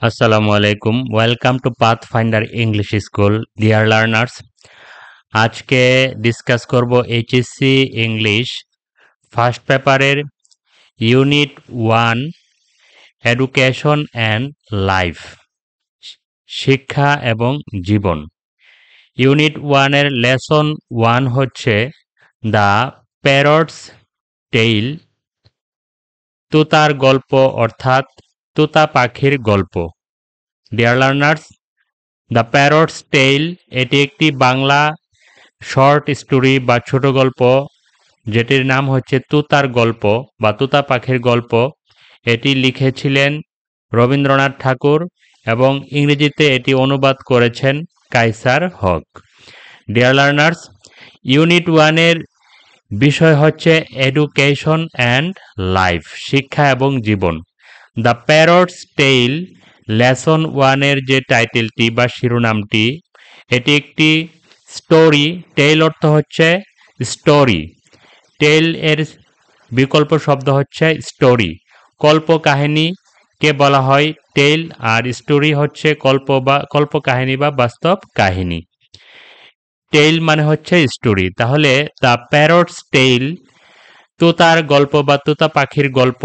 আসসালামু আলাইকুম। Welcome to pathfinder English school. Dear learners, আজকে ডিসকাস করব এইচএসসি ইংলিশ ফার্স্ট পেপারের ইউনিট 1 এডুকেশন অ্যান্ড লাইফ, শিক্ষা এবং জীবন। ইউনিট 1 এর লেসন 1 হচ্ছে দ্য প্যারটস টেইল, তুতার গল্প অর্থাৎ তুতা পাখির গল্প। Deer learners, the parrot's tail এটি একটি বাংলা শর্ট স্টোরি বা ছোট গল্প, যেটির নাম হচ্ছে তুতার গল্প বা তুতা পাখির গল্প। এটি লিখেছিলেন রবীন্দ্রনাথ ঠাকুর এবং ইংরেজিতে এটি অনুবাদ করেছেন কায়সার হক। ডিয়ার লার্নার্স, ইউনিট 1 এর বিষয় হচ্ছে এডুকেশন অ্যান্ড লাইফ, শিক্ষা এবং জীবন। দ্য প্যারটস টেইল লেসন 1 এর যে টাইটেলটি বা শিরোনামটি, এটি একটি স্টোরি। টেইল অর্থ হচ্ছে স্টোরি, টেইল এর বিকল্প শব্দ হচ্ছে স্টোরি। কল্প কাহিনীকে বলা হয় টেইল, আর স্টোরি হচ্ছে কল্প কাহিনী বা বাস্তব কাহিনী। টেইল মানে হচ্ছে স্টোরি। তাহলে দ্য প্যারটস টেইল, তুতার গল্প বা তুতা পাখির গল্প,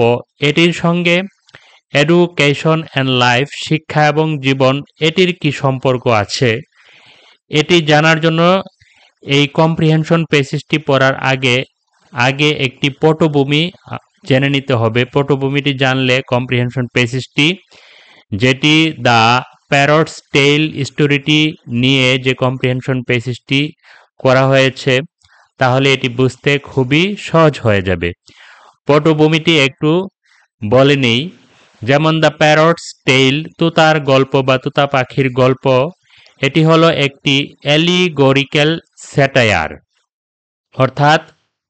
এটির সঙ্গে এডুকেশন অ্যান্ড লাইফ, শিক্ষা এবং জীবন, এটির কি সম্পর্ক আছে, এটি জানার জন্য এই কম্প্রিহেনশন প্যাসেজটি পড়ার আগে একটি পটভূমি জেনে নিতে হবে। পটভূমিটি জানলে কম্প্রিহেনশন প্যাসেজটি, যেটি দ্য প্যারটস টেইল স্টোরিটি নিয়ে যে কম্প্রিহেনশন প্যাসেজটি করা হয়েছে, তাহলে এটি বুঝতে খুবই সহজ হয়ে যাবে। পটভূমিটি একটু বলে নেই। যেমন দ্য প্যারটস টেইল, তুতার গল্প বা তুতা পাখির গল্প, এটি হলো একটি অ্যালিগরিক্যাল স্যাটায়ার, অর্থাৎ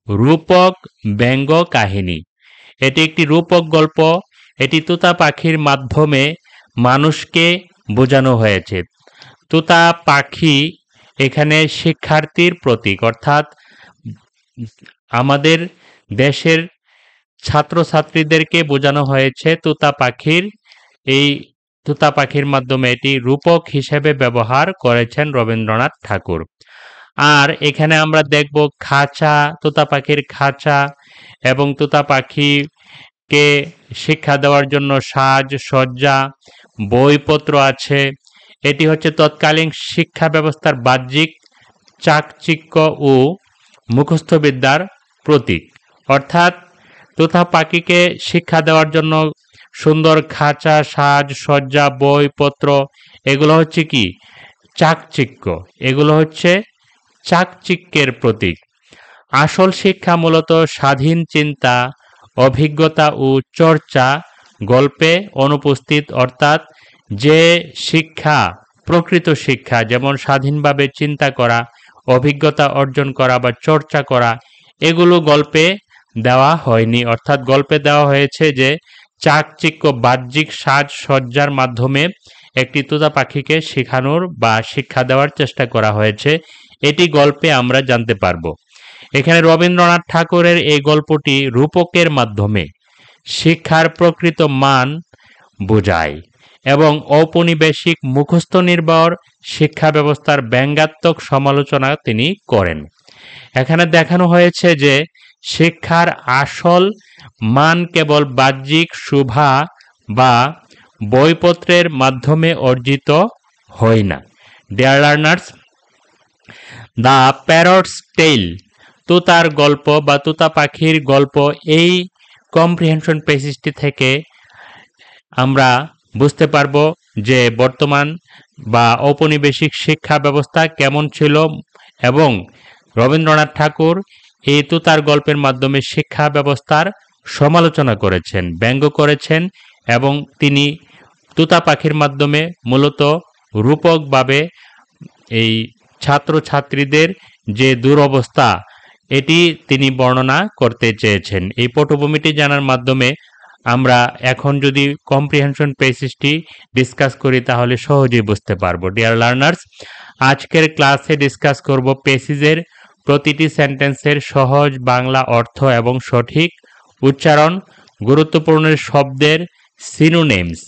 রূপক ব্যঙ্গ কাহিনী। এটি একটি রূপক গল্প। এটি তুতা পাখির মাধ্যমে মানুষকে বোঝানো হয়েছে। তুতা পাখি এখানে শিক্ষার্থীর প্রতীক, অর্থাৎ আমাদের দেশের ছাত্রছাত্রীদেরকে বোঝানো হয়েছে এই তুতা পাখির মাধ্যমে। এটি রূপক হিসেবে ব্যবহার করেছেন রবীন্দ্রনাথ ঠাকুর। আর এখানে আমরা দেখব খাঁচা, তুতা পাখির খাঁচা এবং তুতা পাখিকে শিক্ষা দেওয়ার জন্য সাজসজ্জা, বইপত্র আছে। এটি হচ্ছে তৎকালীন শিক্ষা ব্যবস্থার বাহ্যিক চাকচিক্য ও মুখস্থবিদ্যার প্রতীক। অর্থাৎ তুতা পাখিকে শিক্ষা দেওয়ার জন্য সুন্দর খাঁচা, সাজসজ্জা, বইপত্র, এগুলো হচ্ছে কি চাকচিক্য, এগুলো হচ্ছে চাকচিক্যের প্রতীক। আসল শিক্ষা মূলত স্বাধীন চিন্তা, অভিজ্ঞতা ও চর্চা গল্পে অনুপস্থিত। অর্থাৎ যে শিক্ষা, প্রকৃত শিক্ষা, যেমন স্বাধীনভাবে চিন্তা করা, অভিজ্ঞতা অর্জন করা বা চর্চা করা, এগুলো গল্পে দেওয়া হয়নি। অর্থাৎ গল্পে দেওয়া হয়েছে যে চাকচিক্য, বাহ্যিক সাজসজ্জার মাধ্যমে একটি তুতা পাখিকে শেখানোর বা শিক্ষা দেওয়ার চেষ্টা করা হয়েছে, এটি গল্পে আমরা জানতে পারব। এখানে রবীন্দ্রনাথ ঠাকুরের এই গল্পটি রূপকের মাধ্যমে শিক্ষার প্রকৃত মান বোঝায় এবং ঔপনিবেশিক মুখস্থ নির্ভর শিক্ষা ব্যবস্থার ব্যঙ্গাত্মক সমালোচনা তিনি করেন। এখানে দেখানো হয়েছে যে শিক্ষার আসল মান কেবল বাহ্যিক শোভা বা বইপত্রের মাধ্যমে অর্জিত হয় না। Dear learners, the parrot's tale, তুতার গল্প বা তুতা পাখির গল্প, এই কম্প্রিহেনশন প্যাসেজটি থেকে আমরা বুঝতে পারব যে বর্তমান বা ঔপনিবেশিক শিক্ষা ব্যবস্থা কেমন ছিল এবং রবীন্দ্রনাথ ঠাকুর এই তুতার গল্পের মাধ্যমে শিক্ষা ব্যবস্থার সমালোচনা করেছেন, ব্যঙ্গ করেছেন এবং তিনি তুতা পাখির মাধ্যমে মূলত রূপকভাবে এই ছাত্রছাত্রীদের যে দুরবস্থা, এটি তিনি বর্ণনা করতে চেয়েছেন। এই পটভূমিটি জানার মাধ্যমে আমরা এখন যদি কম্প্রিহেনশন প্যাসেজটি ডিসকাস করি তাহলে সহজেই বুঝতে পারবো। ডিয়ার লার্নার্স, আজকের ক্লাসে ডিসকাস করব প্যাসেজের প্রতিটি সেন্টেন্সের সহজ বাংলা অর্থ এবং সঠিক উচ্চারণ, গুরুত্বপূর্ণ শব্দের সিনোনিমস।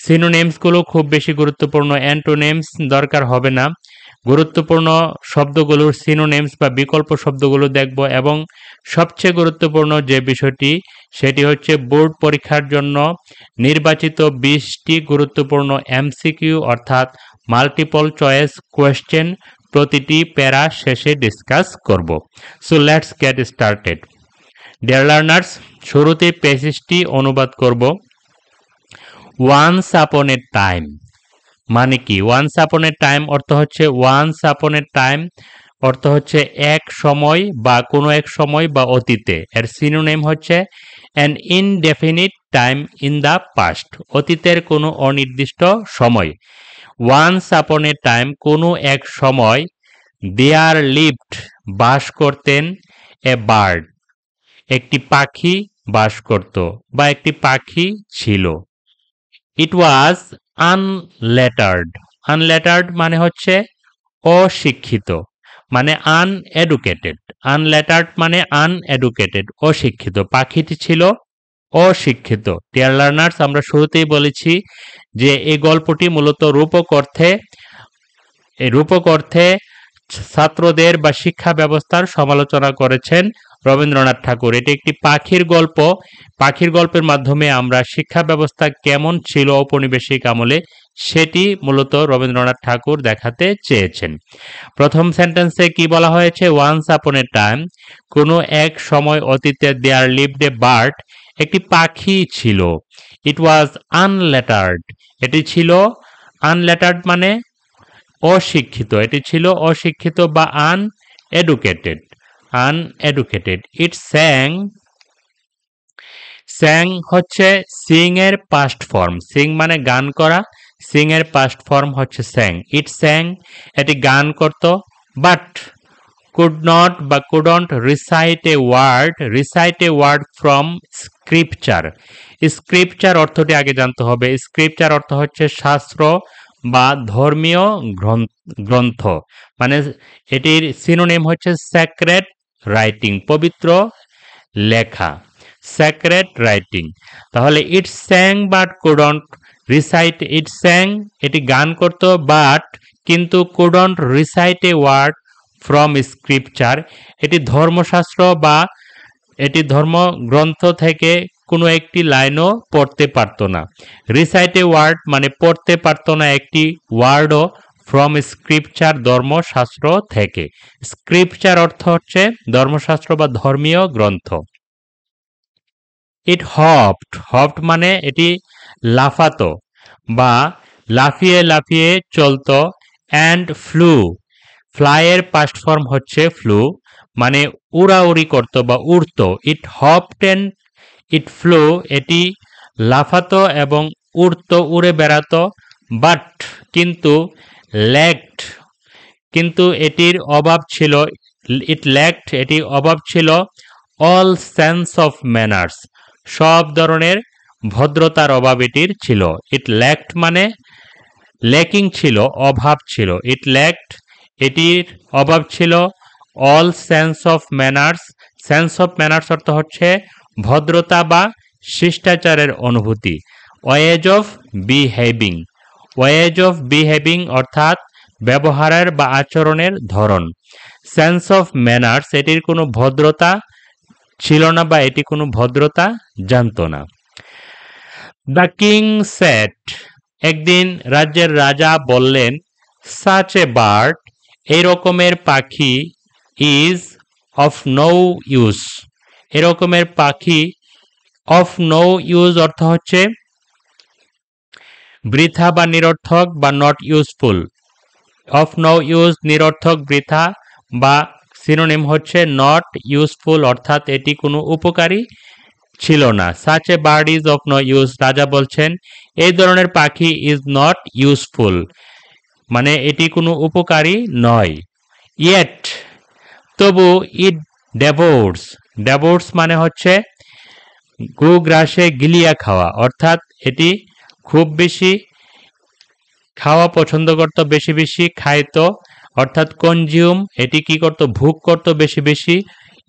সিনোনিমসগুলো খুব বেশি গুরুত্বপূর্ণ, অ্যান্টোনিমস দরকার হবে না। গুরুত্বপূর্ণ শব্দগুলোর সিনোনিমস বা বিকল্প শব্দগুলো দেখব এবং সবচেয়ে গুরুত্বপূর্ণ যে বিষয়টি সেটি হচ্ছে বোর্ড পরীক্ষার জন্য নির্বাচিত 20টি গুরুত্বপূর্ণ এমসিকিউ অর্থাৎ মাল্টিপল চয়েস কোয়েশ্চেন প্রতিটি প্যারা শেষে ডিসকাস করব। So let's get started. Dear learners, শুরুতেই প্যাসেজটি অনুবাদ করব। ওয়ান্স আপন এ টাইম মানে কি? ওয়ান্স আপন এ টাইম অর্থ হচ্ছে ওয়ান্স আপন এ টাইম অর্থ হচ্ছে এক সময় বা কোনো এক সময় বা অতীতে। এর সিনোনিম হচ্ছে an indefinite time in the past, অতীতের কোনো অনির্দিষ্ট সময়। ওয়ান্স আপন এ টাইম কোনো এক সময়, দেয়ার লিভড বাস করতেন, এ বার্ড একটি পাখি বাস করত বা একটি পাখি ছিল। ইট ওয়াজ আনলেটার্ড, আনলেটার্ড মানে হচ্ছে অশিক্ষিত, মানে আনএডুকেটেড। আনলেটার্ড মানে আনএডুকেটেড, অশিক্ষিত। পাখিটি ছিল অশিক্ষিত। ডিয়ার লার্নার্স, আমরা শুরুতেই বলেছি যে এই গল্পটি মূলত রূপক অর্থে ছাত্রদের বা শিক্ষা ব্যবস্থার সমালোচনা করেছেন রবীন্দ্রনাথ ঠাকুর। এটি একটি পাখির গল্প। পাখির গল্পের মাধ্যমে আমরা শিক্ষা ব্যবস্থা কেমন ছিল ঔপনিবেশিক আমলে সেটি মূলত রবীন্দ্রনাথ ঠাকুর দেখাতে চেয়েছেন। প্রথম সেন্টেন্সে কি বলা হয়েছে? ওয়ান্স আপন এ টাইম, কোনো এক সময় অতীতে, দেয়ার লিভড এ বার্ড একটি পাখি ছিল। ইট ওয়াজ আনলেটার্ড, এটি ছিল আনলেটার্ড মানে অশিক্ষিত, এটি ছিল অশিক্ষিত বা আনএডুকেটেড। ইট স্যাং, স্যাং হচ্ছে সিং এর পাস্ট ফর্ম। সিং মানে গান করা, সিং এর পাস্ট ফর্ম হচ্ছে স্যাং। ইট স্যাং, এটি গান করত। বাট কুড নট বা couldn't recite a word from scripture. Scripture অর্থটি আগে জানতে হবে। স্ক্রিপচার অর্থ হচ্ছে শাস্ত্র বা ধর্মীয় গ্রন্থ, মানে এটির সিনোনিম হচ্ছে স্যাক্রেড রাইটিং, পবিত্র লেখা, স্যাক্রেড রাইটিং। তাহলে it sang but couldn't recite, it sang এটি গান করত, বাট কিন্তু couldn't recite a word from scripture, এটি ধর্মশাস্ত্র বা এটি ধর্মগ্রন্থ থেকে কোনো একটি লাইনও পড়তে পারত না। রিসাইট এ ওয়ার্ড মানে পড়তে পারত না একটি ওয়ার্ডও, ফ্রম স্ক্রিপচার ধর্মশাস্ত্র থেকে। স্ক্রিপচার অর্থ হচ্ছে ধর্মশাস্ত্র বা ধর্মীয় গ্রন্থ। ইট হপড মানে এটি লাফাতো বা লাফিয়ে লাফিয়ে চলতো। অ্যান্ড ফ্লাইয়ের পাস্ট ফর্ম হচ্ছে ফ্লু, মানে উড়াউড়ি করতো বা উড়তো। ইট হপড অ্যান্ড ইট ফ্লু, এটি লাফাতো এবং উড়তো, উড়ে বেড়াতো। বাট কিন্তু ল্যাকড, কিন্তু এটির অভাব ছিল, এটির অভাব ছিল অল সেন্স অফ ম্যানার্স, সব ধরনের ভদ্রতার অভাব এটির ছিল। ইট ল্যাকড মানে ল্যাকিং ছিল, অভাব ছিল। ইট ল্যাকড, এটির অভাব ছিল all sense of manners. Sense of manners অর্থ হচ্ছে ভদ্রতা বা শিষ্টাচারের অনুভূতি। ওয়েজ অফ বিহেভিং অর্থাৎ ব্যবহারের বা আচরণের ধরন। সেন্স অফ ম্যানার্স, এটির কোনো ভদ্রতা ছিল না বা এটি কোনো ভদ্রতা জানতো না। দ্য কিং সেড, একদিন রাজ্যের রাজা বললেন, সাচ এ বার্ড, এই রকমের পাখি, ইজ অফ নো ইউজ, এরকমের পাখি, অফ নো ইউজ অর্থ হচ্ছে বৃথা বা নিরর্থক বা not useful. Of no use নিরর্থক, বৃথা বা সিনোনিম হচ্ছে নট ইউজফুল, অর্থাৎ এটি কোনো উপকারী ছিল না। Such a bird is of no use, রাজা বলছেন এই ধরনের পাখি ইজ নট ইউজফুল, মানে এটি কোনো উপকারী নয়। ইয়েট, তবু, ইট ডেভোর্স মানে হচ্ছে গোগ্রাসে গিলিয়া খাওয়া, অর্থাৎ এটি খুব বেশি খাওয়া পছন্দ করত, বেশি বেশি খাইতো, অর্থাৎ কনজিউম, এটি কি করত? ভোগ করত বেশি বেশি।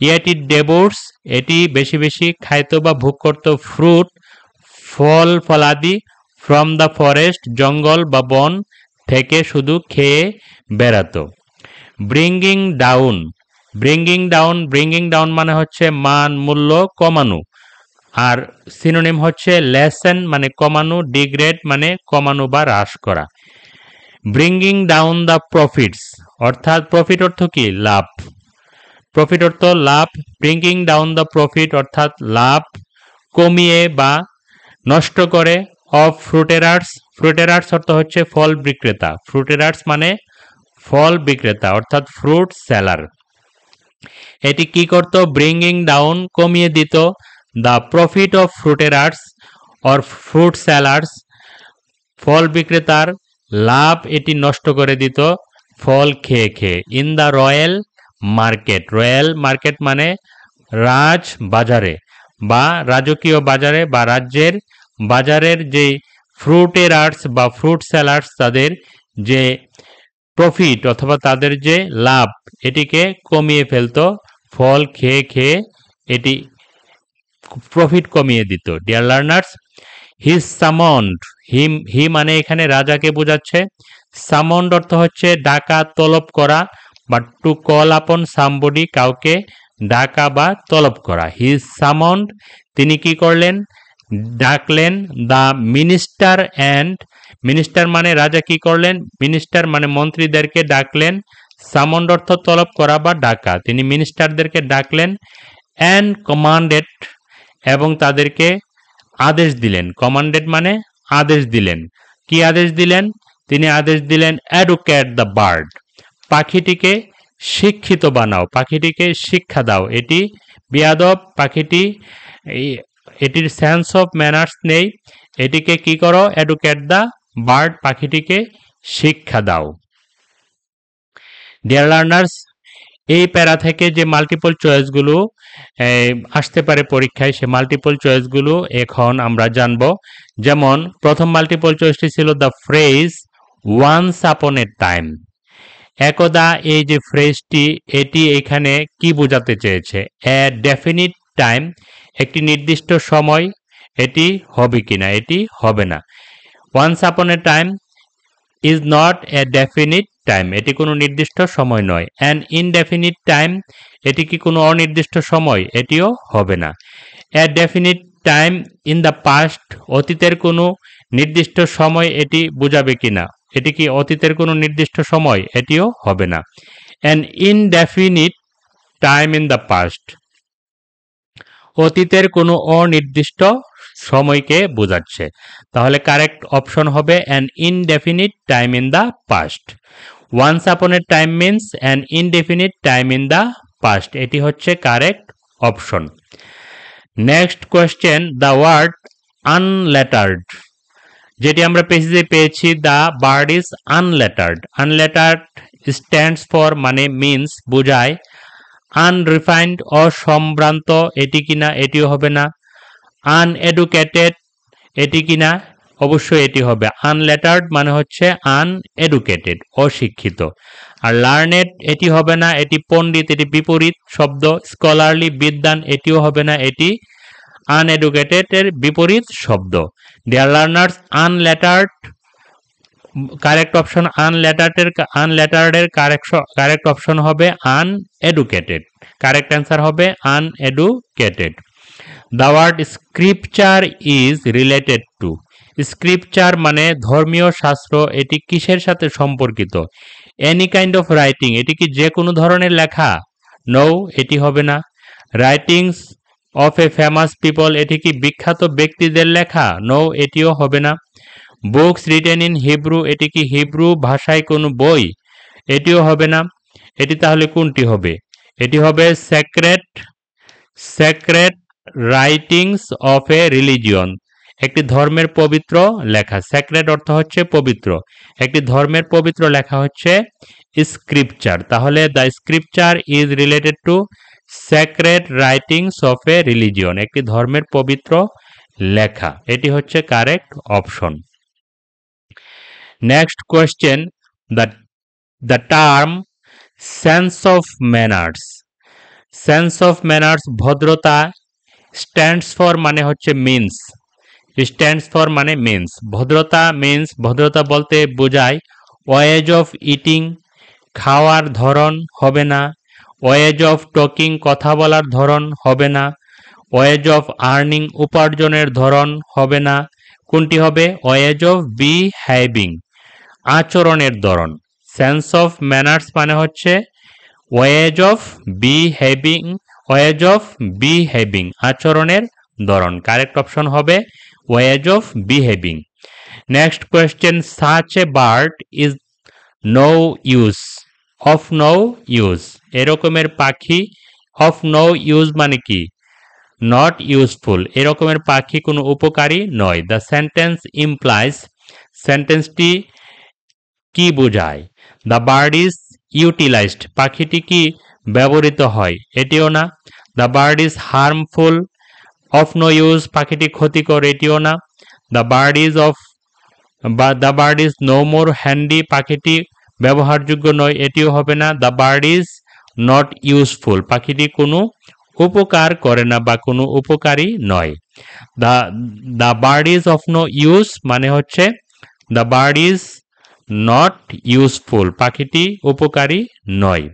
ইয়েট ইট ডেভোর্স, এটি বেশি বেশি খাইতো বা ভোগ করত ফ্রুট, ফলাদি, ফ্রম দ্য ফরেস্ট, জঙ্গল বা বন থেকে শুধু খেয়ে বেড়াতো। ব্রিঙ্গিং ডাউন, ব্রিঙ্গিং ডাউন মানে হচ্ছে মান মূল্য কমানো, আর সিনোনিম হচ্ছে লেসেন মানে কমানো, ডিগ্রেড মানে কমানো বা হ্রাস করা। ব্রিঙ্গিং ডাউন দ্য প্রফিটস, অর্থাৎ প্রফিট অর্থ কি? লাভ। প্রফিট অর্থ লাভ। ব্রিঙ্গিং ডাউন দ্য প্রফিট অর্থাৎ লাভ কমিয়ে বা নষ্ট করে। অফ ফ্রুটেরার্স, ফ্রুটেরার্স অর্থ হচ্ছে ফল বিক্রেতা। ফ্রুটেরার্স মানে ফল বিক্রেতা অর্থাৎ ফ্রুট সেলার। এটি কি করত? ব্রিঙ্গিং ডাউন কমিয়ে দিত the profit of fruiterers or fruit sellers, ফল বিক্রেতার লাভ এটি নষ্ট করে দিত ফল খেয়ে খেয়ে। In the royal market, royal market মানে রাজ বাজারে বা রাজকীয় বাজারে বা রাজ্যের বাজারের যে ফ্রুটেরার্স বা ফ্রুট সেলার্স তাদের যে প্রফিট অথবা তাদের যে লাভ এটিকে কমিয়ে ফেলতো ফল খেয়ে খেয়ে, এটি প্রফিট কমিয়ে দিত। ডিয়ার লার্নার্স, হি সামন্ড, হি মানে এখানে রাজাকে বোঝাচ্ছে। সামন্ড অর্থ হচ্ছে ডাকা, তলব করা, বা টু কল আপন সামবডি, কাউকে ডাকা বা তলব করা। হি সামন্ড, তিনি কি করলেন? ডাকলেন দ্য মিনিস্টার অ্যান্ড, মিনিস্টার মানে রাজা কি করলেন? মিনিস্টার মানে মন্ত্রীদেরকে ডাকলেন। সামন্ড অর্থ তলব করা বা ডাকা, তিনি মিনিস্টারদেরকে ডাকলেন। অ্যান্ড কমান্ডেড, এবং তাদেরকে আদেশ দিলেন। কমান্ডেড মানে আদেশ দিলেন। কি আদেশ দিলেন? তিনি আদেশ দিলেন এডুকেট দ্য বার্ড, পাখিটিকে শিক্ষিত বানাও, পাখিটিকে শিক্ষা দাও। এটি বেয়াদব, পাখিটি এটির সেন্স অফ ম্যানার্স নেই, এটিকে কি করো? এডুকেট দ্য বার্ড, পাখিটিকে শিক্ষা দাও। ডিয়ার লার্নার্স, এই প্যারা থেকে যে মাল্টিপল চয়েসগুলো আসতে পারে পরীক্ষায়, সে মাল্টিপল চয়েসগুলো এখন আমরা জানব। যেমন প্রথম মাল্টিপল চয়েসটি ছিল the phrase once upon a time. একদা, এই যে ফ্রেজটি এটি এখানে কি বোঝাতে চেয়েছে? এ ডেফিনিট টাইম, একটি নির্দিষ্ট সময়, এটি হবে কিনা? এটি হবে না। Once upon a time is not a definite time, এটি কোনো নির্দিষ্ট সময় নয়। অ্যান ইনডেফিনিট টাইম, এটি কি কোনো অনির্দিষ্ট সময়? এটিও হবে না। A definite time in the past, অতীতের কোনো নির্দিষ্ট সময় এটি বোঝাবে কিনা? এটি কি অতীতের কোনো নির্দিষ্ট সময়? এটিও হবে না। An indefinite time in the past, অতীতের কোনো অনির্দিষ্ট সময়কে বোঝাচ্ছে। তাহলে কারেক্ট অপশন হবে an indefinite time in the past. Once upon a time means an indefinite time in the past, এটি হচ্ছে correct option. Next question, the word unlettered, যেটি আমরা পেজে পেয়েছি the bird is unlettered. Unlettered stands for মানে means বোঝায় unrefined, অসম্ভ্রান্ত, এটি কিনা? এটিও হবে না। আনএডুকেটেড, এটি কিনা? অবশ্যই এটি হবে। আনলেটার্ড মানে হচ্ছে আনএডুকেটেড, অশিক্ষিত। আর লার্নেড এটি হবে না, এটি পণ্ডিত, এটি বিপরীত শব্দ। স্কলারলি বিদ্বান, এটিও হবে না, এটি আনএডুকেটেড এর বিপরীত শব্দ। Dear learners, unlettered correct option, unlettered এর কারেক্ট অপশন হবে আনএডুকেটেড। কারেক্ট অ্যান্সার হবে uneducated. The word scripture is related to, scripture মানে ধর্মীয় শাস্ত্র, এটি কিসের সাথে সম্পর্কিত? এনি কাইন্ড অফ রাইটিং, এটি কি যে কোনো ধরনের লেখা? নো, এটি হবে না। Writings of a famous people, এটি কি বিখ্যাত ব্যক্তিদের লেখা? নো, এটিও হবে না। বুকস রিটেন ইন হিব্রু, এটি কি হিব্রু ভাষায় কোনো বই? এটিও হবে না। এটি তাহলে কোনটি হবে? এটি হবে sacred writings of a religion, একটি ধর্মের পবিত্র লেখা। সেক্রেট অর্থ হচ্ছে পবিত্র, একটি ধর্মের পবিত্র লেখা হচ্ছে স্ক্রিপচার। তাহলে the scripture is related to sacred writings of a religion, একটি ধর্মের পবিত্র লেখা, এটি হচ্ছে correct option. Next question, the term sense of manners, sense of manners ভদ্রতা, স্ট্যান্ডস ফর মানে হচ্ছে মিনস, স্ট্যান্ডস ফর মানে মিন্স। ভদ্রতা মিন্স ভদ্রতা বলতে বোঝায় ওয়েজ অফ ইটিং খাওয়ার ধরন হবে না, ওয়েজ অফ টকিং কথা বলার ধরন হবে না, ওয়েজ অফ আর্নিং উপার্জনের ধরন হবে না। কোনটি হবে? ওয়েজ অফ বিহেভিং আচরণের ধরন। সেন্স অফ ম্যানার্স মানে হচ্ছে ways of behaving, ways of behaving আচরণের ধরন। কারেক্ট অপশন হবে ways of behaving. Next question, such a bird is no use, of no use এরকমের পাখি, অফ নো ইউজ মানে কি? নট ইউজফুল, এরকমের পাখি কোনো উপকারী নয়। দ্য সেন্টেন্স ইমপ্লাইজ সেন্টেন্সটি কি বোঝায়? দ্য বার্ড ইজ ইউটিলাইজড পাখিটি কি ব্যবহৃত হয়? এটিও না। The bird is harmful, of no use পাখিটি ক্ষতিকর, এটিও না। দ্য বার্ড ইজ অফ বা the bird is no more handy পাখিটি ব্যবহারযোগ্য নয়, এটিও হবে না। The bird is not useful পাখিটি কোনো উপকার করে না বা কোনো উপকারী নয়। The bird is of no use মানে হচ্ছে the bird is not useful পাখিটি উপকারী নয়।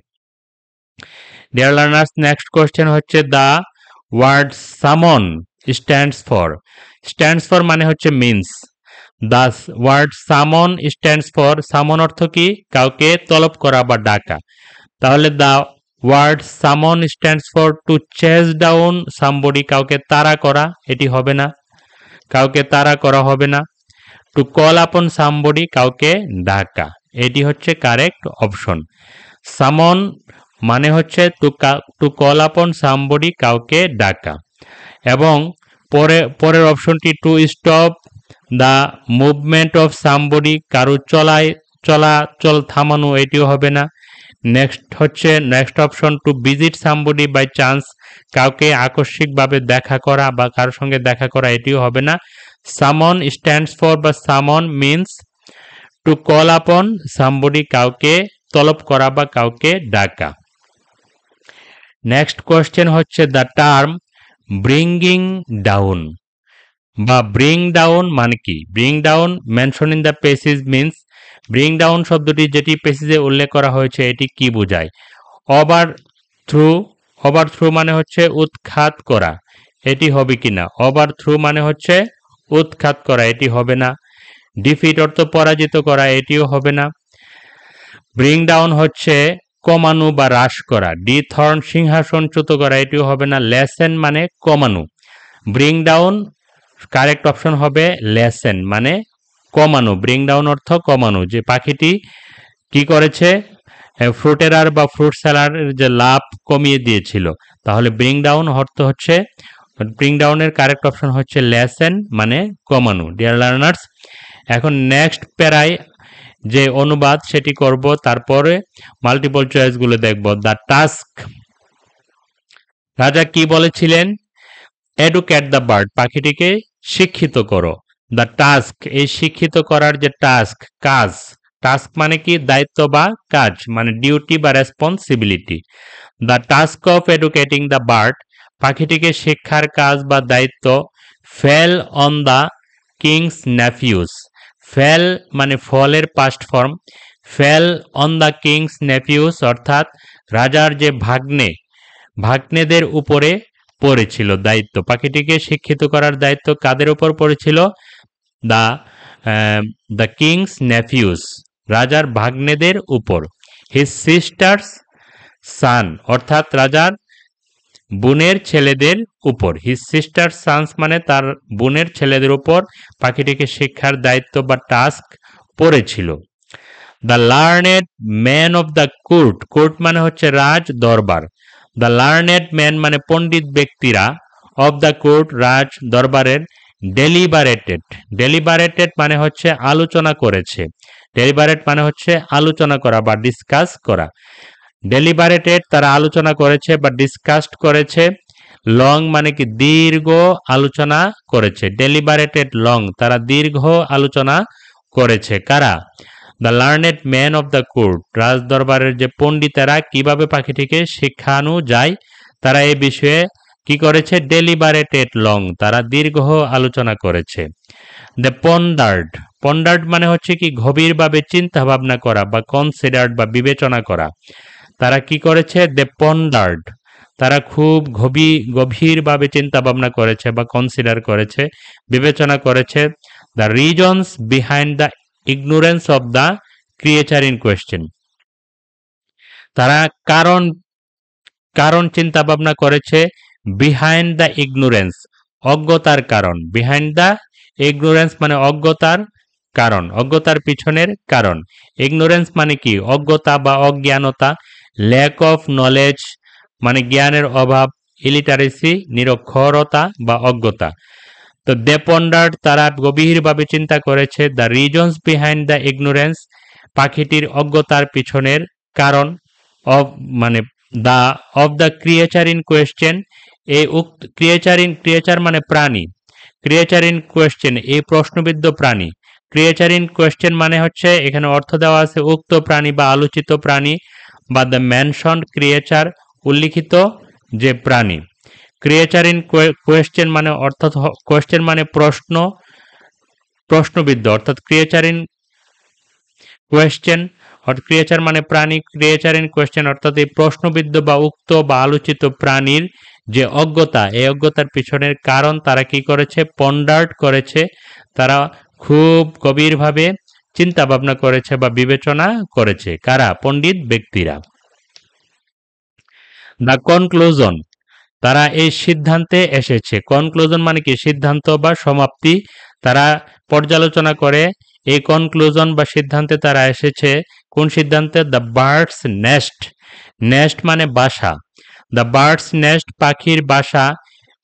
ডিয়ার লার্নার্স, নেক্সট কোয়েশ্চেন হচ্ছে the word summon stands for মানে হচ্ছে means. The word summon stands for, summon অর্থ কি? কাউকে তলব করা বা ডাকা। তাহলে the word summon stands for to chase down somebody কাউকে তাড়া করা, এটি হবে না, কাউকে তাড়া করা হবে না। টু কল আপন সামবডি কাউকে ডাকা, এটি হচ্ছে কারেক্ট অপশন। সামন মানে হচ্ছে টু কল আপন সামবডি কাউকে ডাকা। এবং পরের অপশনটি to stop the movement of somebody কারো চলাচল থামানো, এটিও হবে না। Next option to visit somebody by chance কাউকে আকস্মিকভাবে দেখা করা বা কারোর সঙ্গে দেখা করা, এটিও হবে না। সামন স্ট্যান্ডস ফর বা সামন মিন্স টু কল আপন সামবডি কাউকে তলব করা বা কাউকে ডাকা। নেক্সট কোয়েশ্চেন হচ্ছে দ্য টার্ম ব্রিঙ্গিং ডাউন বা ব্রিং ডাউন মানে কি? Bring down mention in the passage means bring down শব্দটি যেটি পেসেজে উল্লেখ করা হয়েছে এটি কি বোঝায়? ওভারথ্রো মানে হচ্ছে উৎখাত করা, এটি হবে কিনা? ওভারথ্রো মানে হচ্ছে উৎখাত করা, এটি হবে না। ডিফিট অর্থ পরাজিত করা, এটিও হবে না। ব্রিং ডাউন হচ্ছে কমানো বা হ্রাস করা। ডিথর্ন সিংহাসনচ্যুত করা, এটিও হবে না। লেসেন মানে কমানো। ব্রিং ডাউন কারেক্ট অপশন হবে লেসেন মানে কমানো। ব্রিং ডাউন অর্থ কমানো। যে পাখিটি কি করেছে? ফ্রুটেরার বা ফ্রুট সেলারের যে লাভ কমিয়ে দিয়েছিল, তাহলে ব্রিং ডাউন অর্থ হচ্ছে, ব্রিং ডাউনের কারেক্ট অপশন হচ্ছে লেসেন মানে কমানো। ডিয়ার লার্নার্স, এখন নেক্সট প্যারায় যে অনুবাদ সেটি করব, তারপরে মাল্টিপল চয়েসগুলো দেখব। দ্য টাস্ক, রাজা কি বলেছিলেন? এডুকেট দ্য বার্ড পাখিটিকে শিক্ষিত করো। দ্য টাস্ক এই শিক্ষিত করার যে টাস্ক কাজ, টাস্ক মানে কি? দায়িত্ব বা কাজ, মানে ডিউটি বা responsibility. The task of educating the bird পাখিটিকে শিক্ষার কাজ বা দায়িত্ব fell on the king's nephews. Fell মানে ফলের past form, fell on the king's nephews অর্থাৎ রাজার যে ভাগ্নেদের উপরে পড়েছিল দায়িত্ব। পাখিটিকে শিক্ষিত করার দায়িত্ব কাদের উপর পড়েছিল? দ্য কিংস নেফিউস রাজার ভাগ্নেদের উপর। হিজ সিস্টার্স সান অর্থাৎ রাজার বোনের ছেলেদের উপর। হিজ সিস্টার সানস মানে তার বোনের ছেলেদের উপর পাখিটিকে শিক্ষার দায়িত্ব বা টাস্ক পড়েছিল। The learned man of the court, court মানে হচ্ছে রাজ দরবার। দ্য লার্নেড ম্যান মানে পণ্ডিত ব্যক্তিরা, অফ দ্য কোর্ট রাজ দরবারের, ডেলিবারেটেড মানে হচ্ছে আলোচনা করেছে। ডেলিবারেট মানে হচ্ছে আলোচনা করা বা ডিসকাস করা। ডেলিবারেটেড তারা আলোচনা করেছে বা ডিসকাসড করেছে। লং মানে কি? দীর্ঘ আলোচনা করেছে। ডেলিবারেটেড লং তারা দীর্ঘ আলোচনা করেছে। কারা? The learned man of the court রাজ দরবারের যে পণ্ডিতেরা কিভাবে পাখিটিকে শিখানো যায় তারা এই বিষয়ে কি করেছে? ডেলিবারেটেড লং, তারা দীর্ঘ আলোচনা করেছে। দ্য পন্ডার্ড, পন্ডার্ড মানে হচ্ছে কি গভীরভাবে চিন্তা ভাবনা করা বা কনসিডার্ড বা বিবেচনা করা। তারা কি করেছে? দ্য পন্ডার্ড, তারা খুব গভীরভাবে চিন্তা ভাবনা করেছে বা কনসিডার করেছে, বিবেচনা করেছে the reasons behind the ignorance of the creature in question. তারা কারণ কারণ চিন্তা ভাবনা করেছে বিহাইন্ড দ্য ইগনোরেন্স, অজ্ঞতার কারণ। বিহাইন্ড দ্য ইগনোরেন্স মানে অজ্ঞতার কারণ, অজ্ঞতার পিছনের কারণ। ইগনোরেন্স মানে কি? অজ্ঞতা বা অজ্ঞানতা। ল্যাক অফ নলেজ মানে জ্ঞানের অভাব। ইলিটারেসি নিরক্ষরতা বা অজ্ঞতা। তো দে পন্ডার্ড, তারা গভীরভাবে চিন্তা করেছে the reasons behind the ignorance, পাখিটির অজ্ঞতার পিছনের কারণ। অফ মানে the of the creature in question, এই ক্রিয়েচার মানে প্রাণী। ক্রিয়েচার ইন কোয়েশ্চেন এই প্রশ্নবিদ্ধ প্রাণী। ক্রিয়েচার ইন কোয়েশ্চেন মানে হচ্ছে এখানে অর্থ দেওয়া আছে উক্ত প্রাণী বা আলোচিত প্রাণী, বা দ্য মেনশনড ক্রিয়েচার উল্লিখিত যে প্রাণী। ক্রিয়েচার ইন কোয়েশ্চেন মানে অর্থাৎ কোয়েশ্চেন মানে প্রশ্ন, প্রশ্নবিদ্ধ, অর্থাৎ ক্রিয়েচার ইন কোয়েশ্চেন অর্থাৎ ক্রিয়েচার মানে প্রাণী, ক্রিয়েচার ইন কোয়েশ্চেন অর্থাৎ এই প্রশ্নবিদ্ধ বা উক্ত বা আলোচিত প্রাণীর যে অজ্ঞতা, এই অজ্ঞতার পিছনের কারণ তারা কি করেছে? পন্ডার্ড করেছে। তারা খুব গভীরভাবে চিন্তা ভাবনা করেছে বা বিবেচনা করেছে। কারা? পণ্ডিত ব্যক্তিরা। দ্য কনক্লুশন, তারা এই সিদ্ধান্তে এসেছে। কনক্লুশন মানে কি? সিদ্ধান্ত বা সমাপ্তি। তারা পর্যালোচনা করে এই কনক্লুশন বা সিদ্ধান্তে তারা এসেছে। কোন সিদ্ধান্তে? দ্য বার্ডস নেস্ট, নেস্ট মানে বাসা। দ্য বার্ডস নেস্ট পাখির বাসা,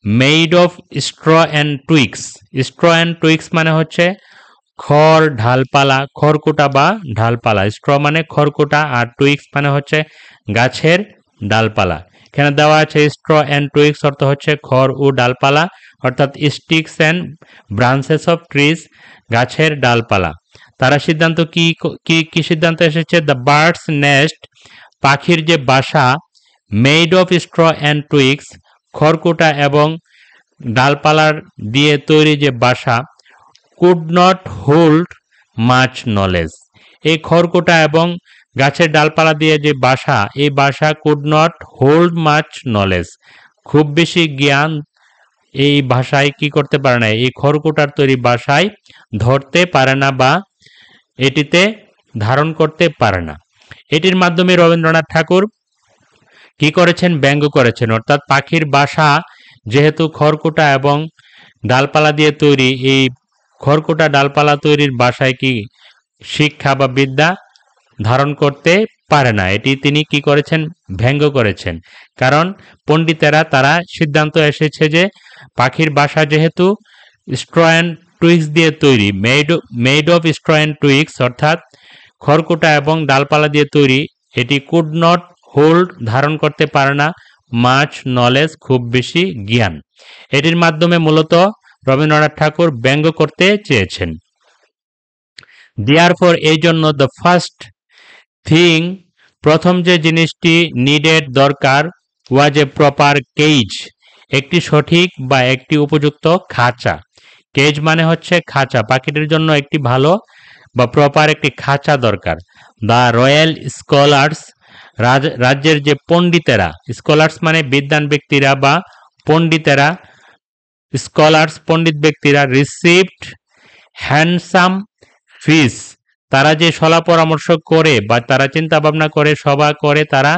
made of straw and tweaks. Straw and tweaks মানে হচ্ছে খড় ঢালপালা, খড়কুটা বা ঢালপালা। স্ট্র মানে খড়কুটা আর টুইক্স মানে হচ্ছে গাছের ডালপালা। এখানে দেওয়া আছে স্ট্র অ্যান্ড টুইক্স অর্থ হচ্ছে খড় ও ডালপালা, অর্থাৎ sticks and branches of trees, গাছের ডালপালা। তারা সিদ্ধান্ত কি সিদ্ধান্ত এসেছে? দ্য বার্ডস নেস্ট পাখির যে বাসা, made of straw and twigs খড়কুটা এবং ডালপালার দিয়ে তৈরি যে বাসা, could not hold much knowledge. এই খড়কুটা এবং গাছের ডালপালা দিয়ে যে বাসা, এই বাসা could not hold much knowledge, খুব বেশি জ্ঞান এই ভাষায় কি করতে পারে না, এই খড়কুটার তৈরি বাসায় ধরতে পারে না বা এটিতে ধারণ করতে পারে না। এটির মাধ্যমে রবীন্দ্রনাথ ঠাকুর কি করেছেন? ব্যঙ্গ করেছেন। অর্থাৎ পাখির বাসা যেহেতু খড়কুটা এবং ডালপালা দিয়ে তৈরি, এই খড়কুটা ডালপালা তৈরির বাসায় কি শিক্ষা বা বিদ্যা ধারণ করতে পারে না, এটি তিনি কি করেছেন? ব্যঙ্গ করেছেন। কারণ পণ্ডিতেরা তারা সিদ্ধান্ত এসেছে যে পাখির বাসা যেহেতু স্ট্র অ্যান্ড টুইক্স দিয়ে তৈরি, made of straw and tweaks অর্থাৎ খড়কুটা এবং ডালপালা দিয়ে তৈরি, এটি কুড নট হোল্ড ধারণ করতে পারে না মাচ নলেজ খুব বেশি জ্ঞান। এটির মাধ্যমে মূলত রবীন্দ্রনাথ ঠাকুর ব্যঙ্গ করতে চেয়েছেন। দেয়ারফর এই জন্য দ্য ফার্স্ট থিং প্রথম যে জিনিসটি নিডেড দরকার, ওয়াজ এ প্রপার কেজ একটি সঠিক বা একটি উপযুক্ত খাঁচা। কেজ মানে হচ্ছে খাঁচা, পাখিটির জন্য একটি ভালো বা প্রপার একটি খাঁচা দরকার। দ্য রয়্যাল স্কলার্স রাজ্যের যে পণ্ডিতেরা, স্কলার্স মানে বিদ্বান ব্যক্তিরা বা পণ্ডিতেরা, স্কলার্স পণ্ডিত ব্যক্তিরা, রিসিভড হ্যান্ডসাম ফিস তারা যে সলা পরামর্শ করে বা তারা চিন্তা ভাবনা করে সভা করে, তারা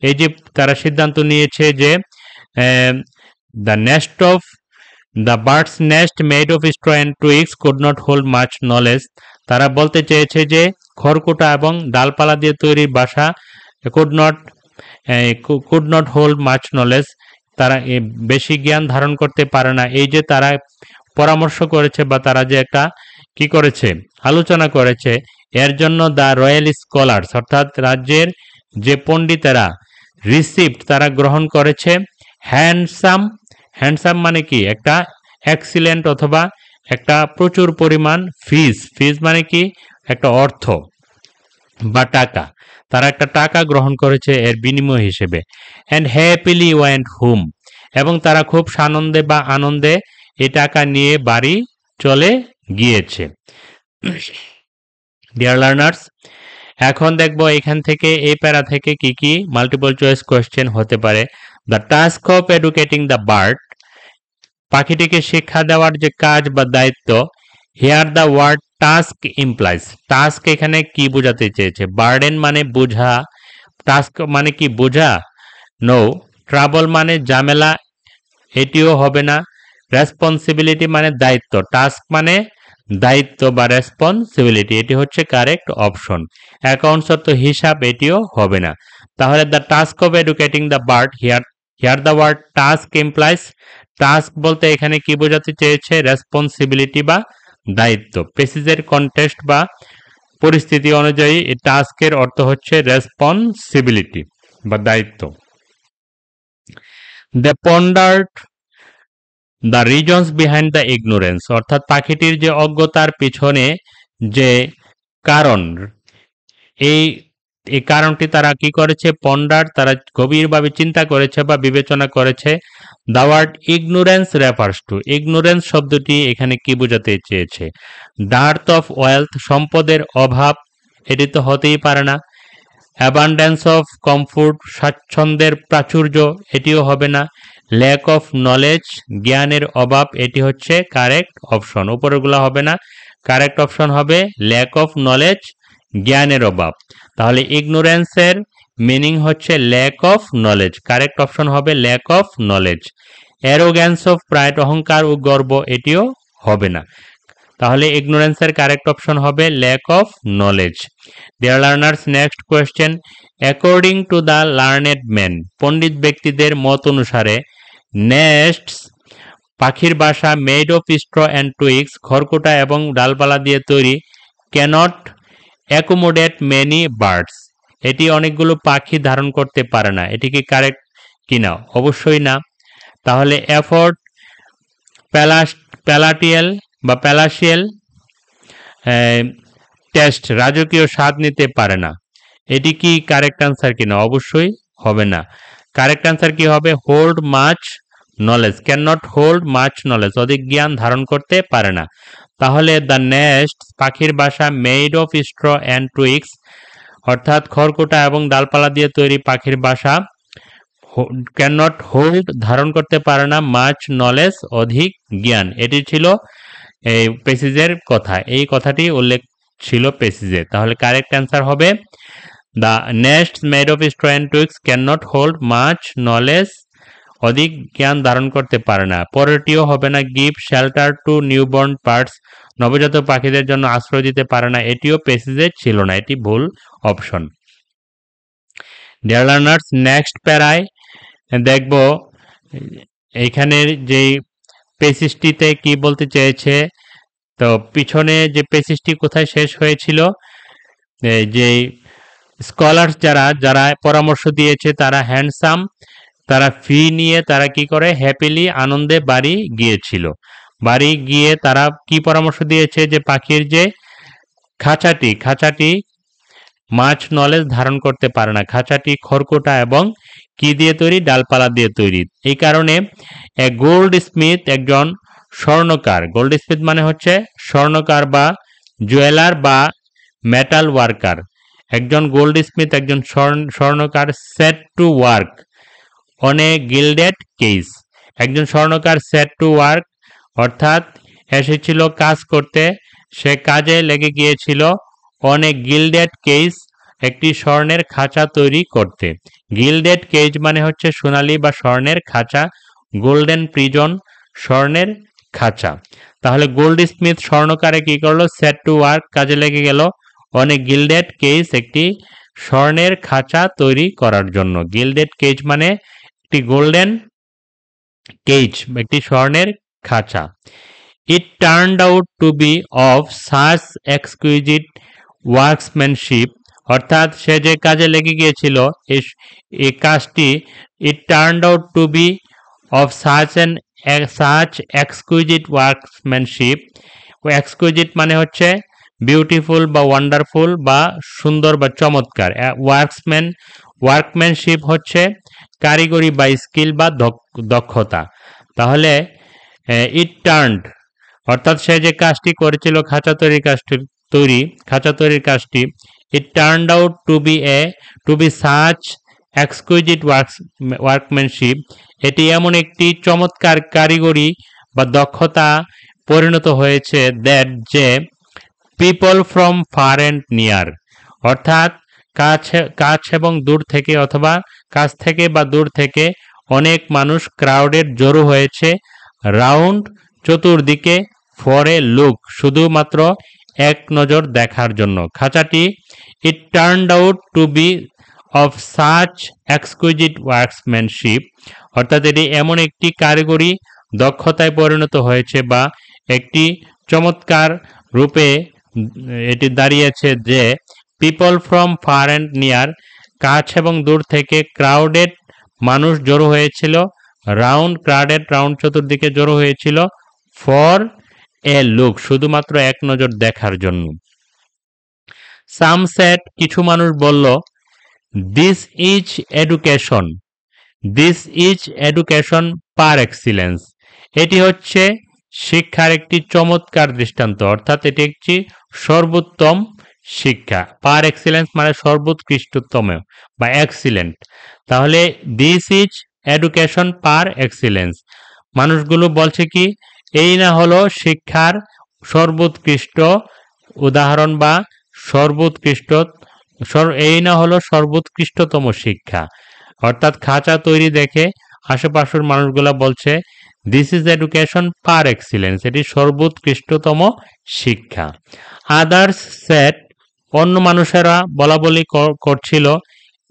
এই যে তারা সিদ্ধান্ত নিয়েছে যে the nest of the birds nest made of straw and tweaks could not hold much knowledge. তারা বলতে চেয়েছে যে খড়কুটা এবং ডালপালা দিয়ে তৈরি বাসা could not hold much knowledge, তারা বেশি জ্ঞান ধারণ করতে পারে না। এই যে তারা পরামর্শ করেছে বা তারা যে একটা কি করেছে, আলোচনা করেছে, এর জন্য দ্য রয়্যাল স্কলার্স অর্থাৎ রাজ্যের যে পণ্ডিতেরা, রিসিভড তারা গ্রহণ করেছে, হ্যান্ডসাম, হ্যান্ডসাম মানে কি? একটা এক্সিলেন্ট অথবা একটা প্রচুর পরিমাণ ফিস, ফিস মানে কি? একটা অর্থ বা টাকা, তারা একটা টাকা গ্রহণ করেছে এর বিনিময় হিসেবে। অ্যান্ড হ্যাপিলি ওয়েন্ট হোম এবং তারা খুব সানন্দে বা আনন্দে এই টাকা নিয়ে বাড়ি চলে গিয়েছে। ডিয়ার লার্নার্স, এখন দেখব এখান থেকে এই প্যারা থেকে কি কি মাল্টিপল চয়েস কোয়েশ্চেন হতে পারে। The task of educating the bird, পাখিটিকে শিক্ষা দেওয়ার যে কাজ বা দায়িত্ব। Here the word task implies, task এখানে কি বোঝাতে চেয়েছে? বার্ডেন মানে বোঝা, টাস্ক মানে কি বোঝা? নো। ট্রাবল মানে ঝামেলা, এটিও হবে না। রেসপন্সিবিলিটি মানে দায়িত্ব, টাস্ক মানে দায়িত্ব বা রেসপন্সিবিলিটি, এটি হচ্ছে কারেক্ট অপশন। অ্যাকাউন্টস অর্থ হিসাব, এটিও হবে না। তাহলে the task of educating the bird, here the word task implies, task বলতে এখানে কি বোঝাতে চেয়েছে? রেসপন্সিবিলিটি বা দায়িত্ব। প্রেসিজের কন্টেক্সট বা পরিস্থিতি অনুযায়ী এই টাস্কের অর্থ হচ্ছে রেসপন্সিবিলিটি বা দায়িত্ব। They pondered the reasons behind the ignorance, অর্থাৎ পাখিটির যে অজ্ঞতার পিছনে যে কারণ, এই কারণটি তারা কি করেছে? পন্ডার, তারা গভীরভাবে চিন্তা করেছে বা বিবেচনা করেছে। The word ignorance refers to, ignorance শব্দটি এখানে কি বোঝাতে চেয়েছে? ডার্থ অফ ওয়েলথ, সম্পদের অভাব, এটি তো হতেই পারে না। অ্যাবান্ডেন্স অফ কমফোর্ট, স্বাচ্ছন্দ্যের প্রাচুর্য, এটিও হবে না। ল্যাক অফ নলেজ, জ্ঞানের অভাব, এটি হচ্ছে কারেক্ট অপশন। উপরেগুলো হবে না, কারেক্ট অপশন হবে ল্যাক অফ নলেজ, জ্ঞানের অভাব। তাহলে ইগনোরেন্সের মিনিং হচ্ছে lack of knowledge, correct option হবে lack of knowledge. Arrogance of pride, অহংকার ও গর্ব, এটিও হবে না। তাহলে ইগনোরেন্সের কারেক্ট অপশন হবে lack of knowledge. Dear learners, next question. According to the learned man, পণ্ডিত ব্যক্তিদের মত অনুসারে, নেস্টস, পাখির বাসা, made of straw and twigs, খড়কুটা এবং ডালপালা দিয়ে তৈরি, ক্যানট অ্যাকোমোডেট মেনি বার্ডস, এটি অনেকগুলো পাখি ধারণ করতে পারে না। এটি কি কারেক্ট কিনা? অবশ্যই না। তাহলে অ্যাফোর্ড প্যালাটিয়াল বা প্যালাসিয়াল টেস্ট, রাজকীয় স্বাদ নিতে পারে না, এটি কি কারেক্ট আনসার কিনা? অবশ্যই হবে না। কারেক্ট আনসার কি হবে? Hold much knowledge, can not hold much knowledge, অধিক জ্ঞান ধারণ করতে পারে না। তাহলে দ্য নেস্ট, পাখির বাসা, made of straw and tweaks, অর্থাৎ খড়কুটা এবং ডালপালা দিয়ে তৈরি পাখির বাসা, ক্যান নট হোল্ড ধারণ করতে পারে না, মাচ নলেজ অধিক জ্ঞান, এটি ছিল এই পেসিজের কথা, এই কথাটি উল্লেখ ছিল পেসিজে। তাহলে কারেক্ট অ্যান্সার হবে the nest made of straw and tweaks can not hold much knowledge, অধিক জ্ঞান ধারণ করতে পারে না। পরেরটিও হবে না। Give shelter to newborn birds, নবজাত পাখিদের জন্য আশ্রয় দিতে পারে না, এটিও পেসিজে ছিল না, এটি ভুল অপশন। ডিয়ার লার্নার্স, নেক্সট প্যারায় দেখব এইখানের যেই পেসিসটিতে কি বলতে চেয়েছে। তো পিছনে যে পেসিসটি কোথায় শেষ হয়েছিল, যে স্কলার্স যারা যারা পরামর্শ দিয়েছে তারা হ্যান্ডসাম, তারা ফি নিয়ে তারা কি করে? হ্যাপিলি, আনন্দে বাড়ি গিয়েছিল। বাড়ি গিয়ে তারা কি পরামর্শ দিয়েছে? যে পাখির যে খাঁচাটি মাছ নলেজ ধারণ করতে পারে না, খাঁচাটি খড়কুটা এবং কি দিয়ে তৈরি? ডালপালা দিয়ে তৈরি। এই কারণে গোল্ড স্মিথ, একজন স্বর্ণকার, গোল্ড স্মিথ মানে হচ্ছে স্বর্ণকার বা জুয়েলার বা মেটাল ওয়ার্কার, একজন গোল্ড স্মিথ, একজন স্বর্ণকার, set to work on a gilded cage, একজন স্বর্ণকার সেট টু ওয়ার্ক, অর্থাৎ এসেছিল কাজ করতে, সে কাজে লেগে গিয়েছিল অন এ গিল্ডেড কেজ, একটি স্বর্ণের খাঁচা তৈরি করতে। গিল্ডেড কেজ মানে হচ্ছে সোনালী বা স্বর্ণের খাঁচা, গোল্ডেন প্রিজন স্বর্ণের খাঁচা। তাহলে গোল্ড স্মিথ স্বর্ণকারে কি করলো? সেট টু ওয়ার্ক, কাজে লেগে গেল, অনেক গিল্ডেড কেজ, একটি স্বর্ণের খাঁচা তৈরি করার জন্য। গিল্ডেড কেজ মানে একটি গোল্ডেন কেজ, একটি স্বর্ণের খাঁচা। It turned out to be of such exquisite workmanship, অর্থাৎ সে যে কাজে লেগে গিয়েছিল এই কাজটি, it turned out to be of such exquisite workmanship. Exquisite মানে হচ্ছে বিউটিফুল বা ওয়ান্ডারফুল বা সুন্দর বা চমৎকার। ওয়ার্কম্যানশিপ হচ্ছে কারিগরি বা স্কিল বা দক্ষতা। তাহলে ইট টার্নড, অর্থাৎ সে যে কাজটি করেছিল খাঁচা তৈরির কাজটি, it turned out to be such exquisite workmanship, এটি এমন একটি চমৎকার কারিগরি বা দক্ষতা পরিণত হয়েছে দ্যাট যে people from fur and near, অর্থাৎ কাছ এবং দূর থেকে অথবা কাছ থেকে বা দূর থেকে অনেক মানুষ ক্রাউডের জড়ো হয়েছে রাউন্ড চতুর্দিকে ফর এ লুক, শুধুমাত্র এক নজর দেখার জন্য। খাঁচাটি it turned out to be of such exquisite workmanship, অর্থাৎ এটি এমন একটি কারিগরি দক্ষতায় পরিণত হয়েছে বা একটি চমৎকার রূপে এটি দাঁড়িয়েছে যে people from fur and near, কাছ এবং দূর থেকে ক্রাউডেড মানুষ জড়ো হয়েছিল রাউন্ড চতুর্দিকে জড়ো হয়েছিল ফর এ লুক, শুধুমাত্র এক নজর দেখার জন্য। সাম সেড, কিছু মানুষ বলল, this is education per excellence, এটি হচ্ছে শিক্ষার একটি চমৎকার দৃষ্টান্ত, অর্থাৎ এটি একটি সর্বোত্তম শিক্ষা। পার এক্সিলেন্স মানে সর্বোৎকৃষ্টতম বা এক্সিলেন্ট। তাহলে this is education per excellence, মানুষগুলো বলছে কি এই না হলো শিক্ষার সর্বোৎকৃষ্ট উদাহরণ বা এই না হলো সর্বোৎকৃষ্টতম শিক্ষা। অর্থাৎ খাঁচা তৈরি দেখে আশেপাশের মানুষগুলা বলছে this is education per excellence, এটি সর্বোৎকৃষ্টতম শিক্ষা। আদার্স সেট, অন্য মানুষেরা বলা বলি করছিল,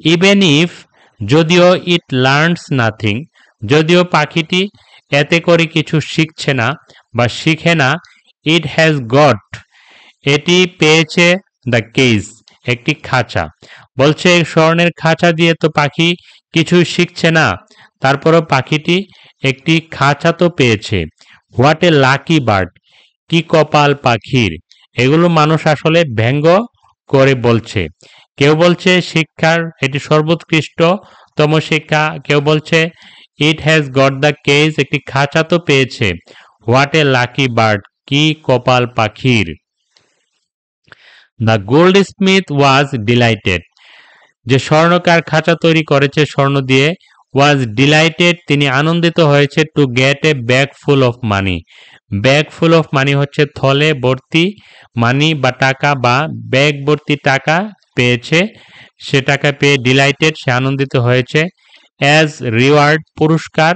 ইভেন ইফ, যদিও, ইট লার্নস নাথিং, যদিও পাখিটি এতে করে কিছু শিখছে না বা শিখে না, ইট হ্যাজ গট, এটি পেয়েছে দ্য কেজ, একটি খাঁচা। বলছে স্বর্ণের খাঁচা দিয়ে তো পাখি কিছু শিখছে না, তারপরও পাখিটি একটি খাঁচা তো পেয়েছে। হোয়াট এ লাকি বার্ড, কি কপাল পাখির। এগুলো মানুষ আসলে ব্যঙ্গ করে বলছে। কেউ বলছে শিক্ষার এটি সর্বোৎকৃষ্টতম শিক্ষা, কেউ বলছে it has got the cage, একটি খাঁচা তো পেয়েছে। হোয়াট এ লাকি বার্ড, কি কপাল পাখির। The gold Smith was delighted, যে স্বর্ণকার খাঁচা তৈরি করেছে স্বর্ণ দিয়ে, ওয়াজ ডিলাইটেড, তিনি আনন্দিত হয়েছে, to get A bag full of money. Bag full of money হচ্ছে থলে ভর্তি মানি বা টাকা, বা ব্যাগ ভর্তি টাকা পেয়েছে, সে টাকা পেয়ে ডিলাইটেড, সে আনন্দিত হয়েছে। অ্যাজ রিওয়ার্ড, পুরস্কার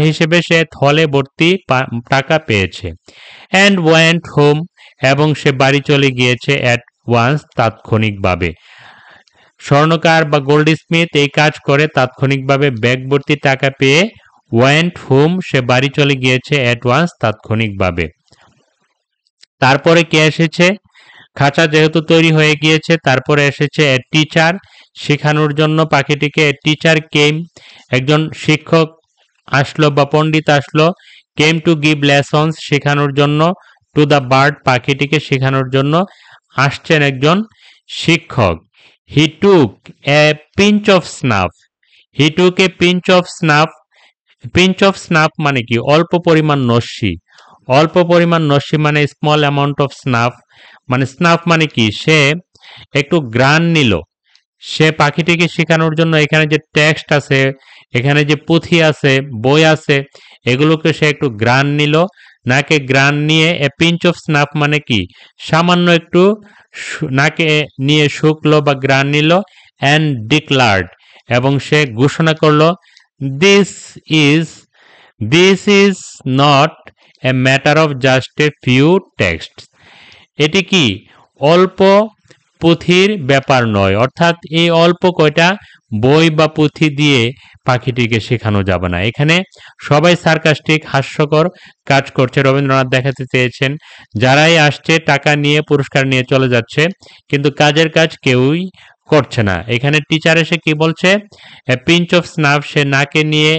হিসেবে সে থলে ভর্তি টাকা পেয়েছে। অ্যান্ড ওয়েন্ট হোম, এবং সে বাড়ি চলে গিয়েছে অ্যাট ওয়ান্স, তাৎক্ষণিকভাবে। স্বর্ণকার বা গোল্ড স্মিথ এই কাজ করে তাৎক্ষণিকভাবে ব্যাগ ভর্তি টাকা পেয়ে ওয়েন্ট হোম, সে বাড়ি চলে গিয়েছে অ্যাট ওয়ান্স, তাৎক্ষণিকভাবে। তারপরে কে এসেছে? খাঁচা যেহেতু তৈরি হয়ে গিয়েছে, তারপরে এসেছে এ টিচার, শেখানোর জন্য পাখিটিকে। এ টিচার কেম, একজন শিক্ষক আসলো বা পণ্ডিত আসলো। কেম টু গিভ লেসন্স, শেখানোর জন্য। টু দ্য বার্ড, পাখিটিকে শেখানোর জন্য আসছেন একজন শিক্ষক। He took a pinch of snuff, he took a pinch of snuff. Pinch of snuff মানে কি? অল্প পরিমাণ নস্যি। অল্প পরিমাণ নস্যি মানে স্মল অ্যামাউন্ট অফ স্নাফ। মানে স্নাফ মানে কি? সে একটু গ্রান নিল, সে পাখিটিকে শেখানোর জন্য। এখানে যে টেক্সট আছে, এখানে যে পুঁথি আছে, বই আছে, এগুলোকে সে একটু গ্রান নিল। নাকে গ্রান নিয়ে এ পিঞ্চ অফ স্নাফ মানে কি? সামান্য একটু নাকে নিয়ে শুকলো বা গ্রান নিল। অ্যান্ড ডিক্লার্ড, এবং সে ঘোষণা করলো, this is not a matter of just a few text, এটি কি অল্প পুঁথির ব্যাপার নয়, অর্থাৎ এই অল্প কয়টা বই বা পুঁথি দিয়ে পাখিটিকে শেখানো যাবে না। এখানে সবাই সার্কাস্টিক, হাস্যকর কাজ করছে। রবীন্দ্রনাথ দেখাতে চেয়েছেন যারাই আসছে টাকা নিয়ে, পুরস্কার নিয়ে চলে যাচ্ছে, কিন্তু কাজের কাজ কেউই করছে না। এখানে টিচার এসে কি বলছে? এ পিঞ্চ অফ স্নাফ, সে নাকে নিয়ে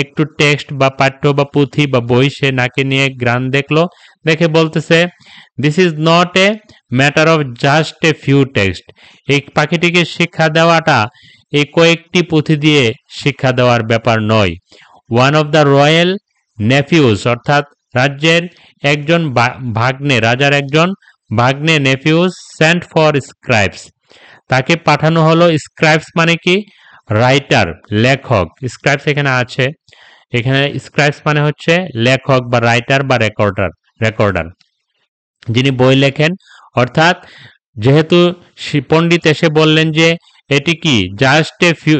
একটু টেক্সট বা পাঠ্য বা পুঁথি বা বই সে নাকে নিয়ে গ্রান দেখলো, দেখে বলতেছে, this is not a matter of just a few text, এই পাখিটিকে শিক্ষা দেওয়াটা এই কয়েকটি পুঁথি দিয়ে শিক্ষা দেওয়ার ব্যাপার নয়। ওয়ান অফ দ্য রয়্যাল নেফিউস অর্থাৎ রাজ্যের একজন ভাগ্নে, রাজার একজন ভাগ্নে নেফিউস সেন্ট ফর স্ক্রাইবস, তাকে পাঠানো হলো। স্ক্রাইবস মানে কি? রাইটার, লেখক। স্ক্রাইবস এখানে আছে, এখানে স্ক্রাইবস মানে হচ্ছে লেখক বা রাইটার বা রেকর্ডার, যিনি বই লেখেন। অর্থাৎ যেহেতু পণ্ডিত এসে বললেন যে এটি কি just a few,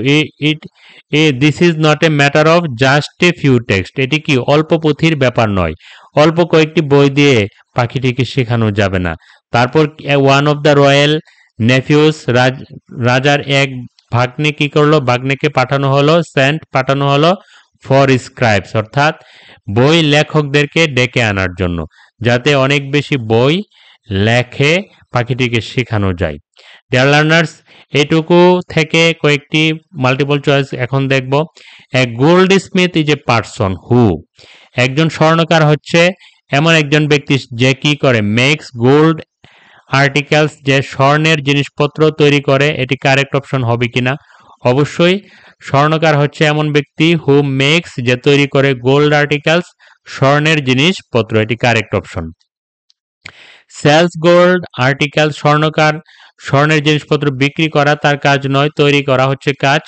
this is not a matter of just a few text, এটি কি অল্প পুঁথির ব্যাপার নয়, অল্প কয়েকটি বই দিয়ে পাখিটিকে শেখানো যাবে না। তারপর ওয়ান অফ দ্য রয়্যাল নেফিউস, রাজার এক ভাগ্নে কি করলো? ভাগ্নেকে পাঠানো হলো, পাঠানো হলো ফর স্ক্রাইবস অর্থাৎ বই লেখকদেরকে ডেকে আনার জন্য, যাতে অনেক বেশি বই লেখে পাখিটিকে শেখানো যায়। ডিয়ার লার্নার্স, এইটুকু থেকে কয়েকটি মাল্টিপল চয়েস এখন দেখব। A goldsmith is a person who, একজন স্বর্ণকার হচ্ছে এমন একজন ব্যক্তি যে কি করে? মেক্স গোল্ড আর্টিকেলস, যে স্বর্ণের জিনিসপত্র তৈরি করে। এটি কারেক্ট অপশন হবে কিনা? অবশ্যই স্বর্ণকার হচ্ছে এমন ব্যক্তি হু মেক্স, যে তৈরি করে গোল্ড আর্টিকেলস, স্বর্ণের জিনিসপত্র, এটি correct option. Sells gold article, স্বর্ণকার স্বর্ণের জিনিসপত্র বিক্রি করা তার কাজ নয়, তৈরি করা হচ্ছে কাজ।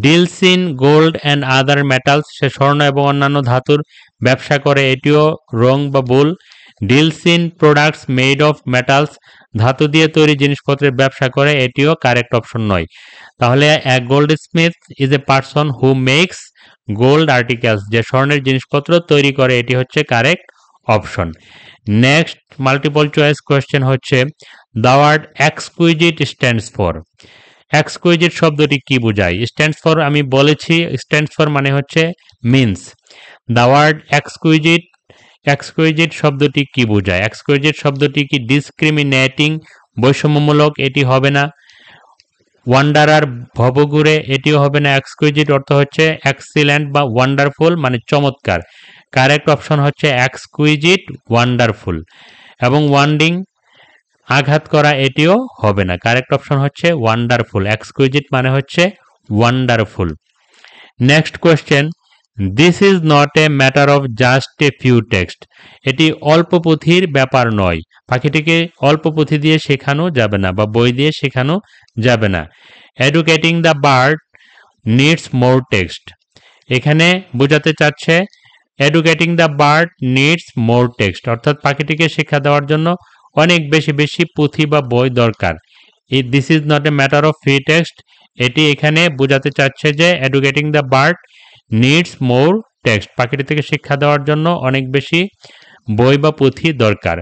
Deals in gold and other metals, সে স্বর্ণ এবং অন্যান্য ধাতুর ব্যবসা করে, এটিও রং বা ভুল। Deals in products made of metals, ধাতু দিয়ে তৈরি জিনিসপত্রের ব্যবসা করে, এটিও কারেক্ট অপশন নয়। তাহলে a goldsmith is a person who makes gold articles, যে স্বর্ণের জিনিসপত্র তৈরি করে, এটি হচ্ছে correct option. Next multiple choice question হচ্ছে the word exquisite stands for. Exquisite শব্দটি কি বোঝায়? স্ট্যান্ডস ফর আমি বলেছি, স্ট্যান্ডস ফর মানে হচ্ছে মিন্স। দ্য ওয়ার্ড এক্সকুইজিট, এক্সকুইজিট শব্দটি কি বোঝায়? এক্সকুইজিট শব্দটি কি ডিসক্রিমিনেটিং, বৈষম্যমূলক? এটি হবে না। ওয়ান্ডারার, ভবঘুরে, এটিও হবে না। এক্সকুইজিট অর্থ হচ্ছে এক্সিলেন্ট বা ওয়ান্ডারফুল মানে চমৎকার। কারেক্ট অপশন হচ্ছে এক্সকুইজিট, ওয়ান্ডারফুল। এবং ওয়ান্ডিং, আঘাত করা, এটিও হবে না। কারেক্ট অপশন হচ্ছে ওয়ান্ডারফুল। এক্সকুইজিট মানে হচ্ছে wonderful. Next question, this is not a matter of just a few text, এটি অল্প পুঁথির ব্যাপার নয়, পাখিটিকে অল্প পুঁথি দিয়ে শেখানো যাবে না বা বই দিয়ে শেখানো যাবে না। Educating the bird needs more text, এখানে বোঝাতে চাচ্ছে educating the bird needs more text, অর্থাৎ পাখিটিকে শিক্ষা দেওয়ার জন্য অনেক বেশি বেশি পুঁথি বা বই দরকার। This is not a matter of free text, এটি এখানে বোঝাতে চাচ্ছে যে educating the bird needs more text, পাখিটি থেকে শিক্ষা দেওয়ার জন্য অনেক বেশি বই বা পুঁথি দরকার।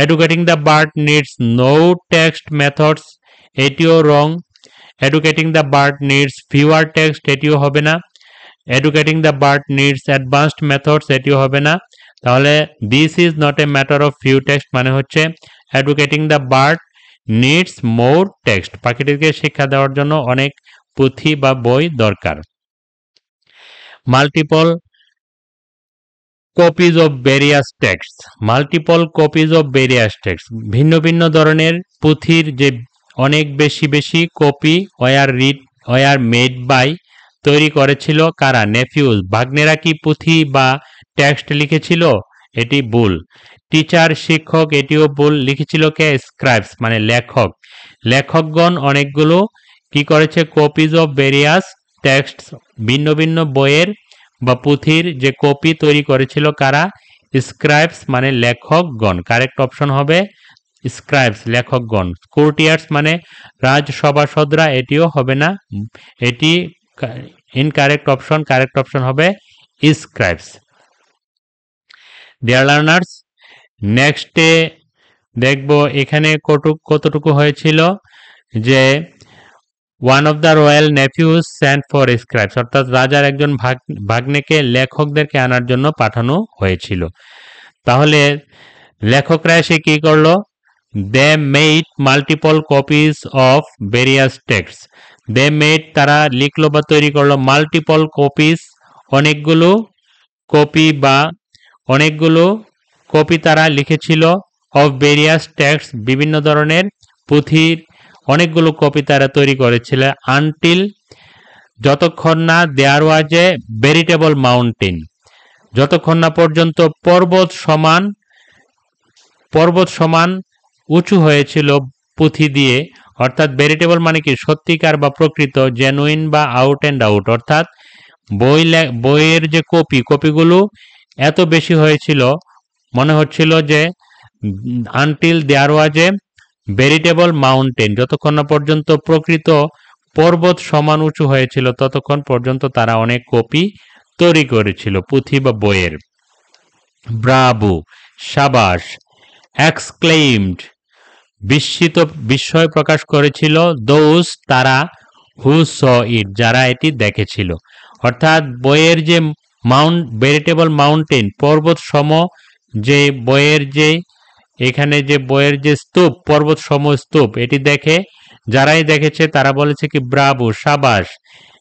Educating the bird needs no text methods, এটিও wrong. Educating the bird needs fewer text, এটিও হবে না। Educating the bird needs advanced methods, এটিও হবে না। তাহলে this is not a matter of few text মানে হচ্ছে educating the bird needs more text, পাখিটিকে শিক্ষা দেওয়ার জন্য অনেক পুঁথি বা বই দরকার। Multiple copies of various text, multiple copies of various text, ভিন্ন ভিন্ন ধরনের পুঁথির যে অনেক বেশি বেশি কপি ওয়ার মেড বাই, তৈরি করেছিল কারা? নেফিউজ, ভাগ্নেরা কি পুঁথি বা টেক্সট লিখেছিল? এটি ভুল। টিচার, শিক্ষক, এটিও ভুল। লিখেছিল কে? স্ক্রাইবস মানে লেখক। লেখকগণ অনেকগুলো কি করেছে? কপিজ অফ ভেরিয়াস টেক্সট, ভিন্ন ভিন্ন বইয়ের বা পুঁথির যে কপি তৈরি করেছিল কারা? স্ক্রাইবস মানে লেখকগণ। কারেক্ট অপশন হবে স্ক্রাইবস, লেখকগণ। কোর্টিয়ার্স মানে রাজসভাসদরা, এটিও হবে না, এটি ইনকারেক্ট অপশন। কারেক্ট অপশন হবে স্ক্রাইবস। ডিয়ার লার্নার্স, নেক্সটে দেখব এখানে কতটুকু হয়েছিল যে one of the royal নেফিউজ Saint for স্ক্রাইবস, অর্থাৎ রাজার একজন ভাগ্নেকে লেখকদেরকে আনার জন্য পাঠানো হয়েছিল। তাহলে লেখকরা এসে কি করলো? They made multiple copies of various text, they made তারা লিখলো বা তৈরি করলো, মাল্টিপল কপিজ অনেকগুলো কপি বা অনেকগুলো কপি তারা লিখেছিল, অফ ভেরিয়াস টেক্সট বিভিন্ন ধরনের পুঁথির অনেকগুলো কপি তারা তৈরি করেছিল, আনটিল যতক্ষণ না দেয়ার ওয়াজ এ ভেরিটেবল মাউন্টেন, যতক্ষণ না পর্যন্ত পর্বত সমান উঁচু হয়েছিল পুঁথি দিয়ে, অর্থাৎ ভেরিটেবল মানে কি সত্যিকার বা প্রকৃত, জেনুইন বা আউট অ্যান্ড আউট, অর্থাৎ বইয়ের যে কপিগুলো এত বেশি হয়েছিল, মনে হচ্ছিল যে আনটিল দেয়ার ওয়াজ এ ভেরিটেবল মাউন্টেন, যতক্ষণ না পর্যন্ত প্রকৃত পর্বত সমান উঁচু হয়েছিল ততক্ষণ পর্যন্ত তারা অনেক কপি তৈরি করেছিল পুঁথি বা বইয়ের। ব্রাভো, সাবাস। এক্সক্লেইমড, বিস্ময় প্রকাশ করেছিল। দোজ, তারা। হু স ইট, যারা এটি দেখেছিল। অর্থাৎ বইয়ের যে ভেরিটেবল মাউন্টেন, পর্বত সম, যে বইয়ের যে এখানে যে বইয়ের যে স্তূপ, পর্বত সম স্তূপ, এটি দেখে যারাই দেখেছে তারা বলেছে কি ব্রাভো, সাবাস।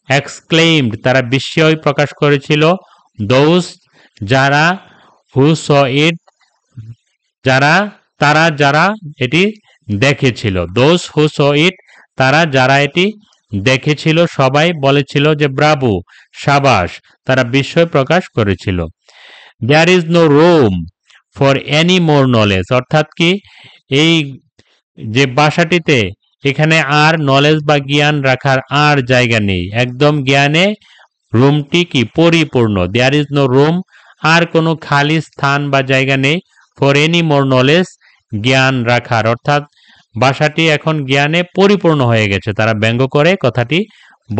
এক্সক্লেইমড, তারা বিস্ময় প্রকাশ করেছিল। দোজ, যারা। হু স ইট, যারা এটি দেখেছিল। দোজ হু স ইট, তারা যারা এটি দেখেছিল সবাই বলেছিল যে ব্রাভো, সাবাস, তারা বিস্ময় প্রকাশ করেছিল। There is no room for any more knowledge, অর্থাৎ কি এই যে ভাষাটিতে এখানে আর নলেজ বা জ্ঞান রাখার আর জায়গা নেই, একদম জ্ঞানে রুমটি কি পরিপূর্ণ। দেয়ার ইজ নো রুম, আর কোনো খালি স্থান বা জায়গা নেই, ফর এনি মোর নলেজ, জ্ঞান রাখার, অর্থাৎ ভাষাটি এখন জ্ঞানে পরিপূর্ণ হয়ে গেছে, তারা ব্যঙ্গ করে কথাটি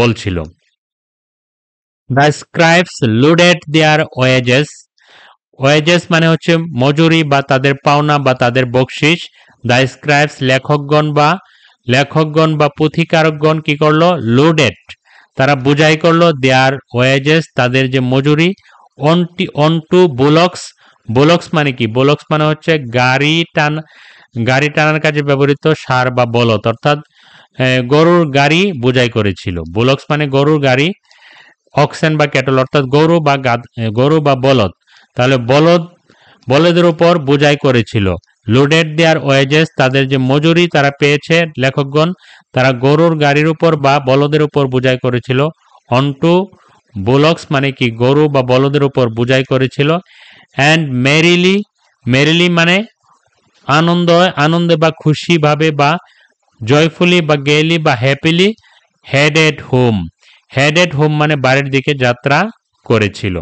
বলছিল। The scribes loaded their wages, wages মানে হচ্ছে মজুরি বা তাদের পাওনা বা তাদের বকশিস। দ্য স্ক্রাইবস, লেখকগণ বা পুথিকারকগণ কি করলো? লোডেড, তারা বুঝাই করলো দেয়ার ওয়েজেস, তাদের যে মজুরি। অনটু বুলক্স, বুলক্স মানে কি? বুলক্স মানে হচ্ছে গাড়ি টানার কাজে ব্যবহৃত ষাঁড় বা বলদ, অর্থাৎ গরুর গাড়ি বুঝাই করেছিল। বুলক্স মানে গরুর গাড়ি, অক্সেন বা ক্যাটল অর্থাৎ গরু বা বলদ, তাহলে বলদের উপর বোঝাই করেছিল। লোডেড দেয়ার ওয়েজেস, তাদের যে মজুরি তারা পেয়েছে লেখকগণ, তারা গরুর গাড়ির উপর বা বলদের উপর বোঝাই করেছিল। অনটু বুলক্স মানে কি? গরু বা বলদের উপর বোঝাই করেছিল। অ্যান্ড মেরিলি মানে আনন্দে বা খুশি ভাবে বা জয়ফুলি বা গেলি বা হ্যাপিলি হেডেড হোম মানে বাড়ির দিকে যাত্রা করেছিল।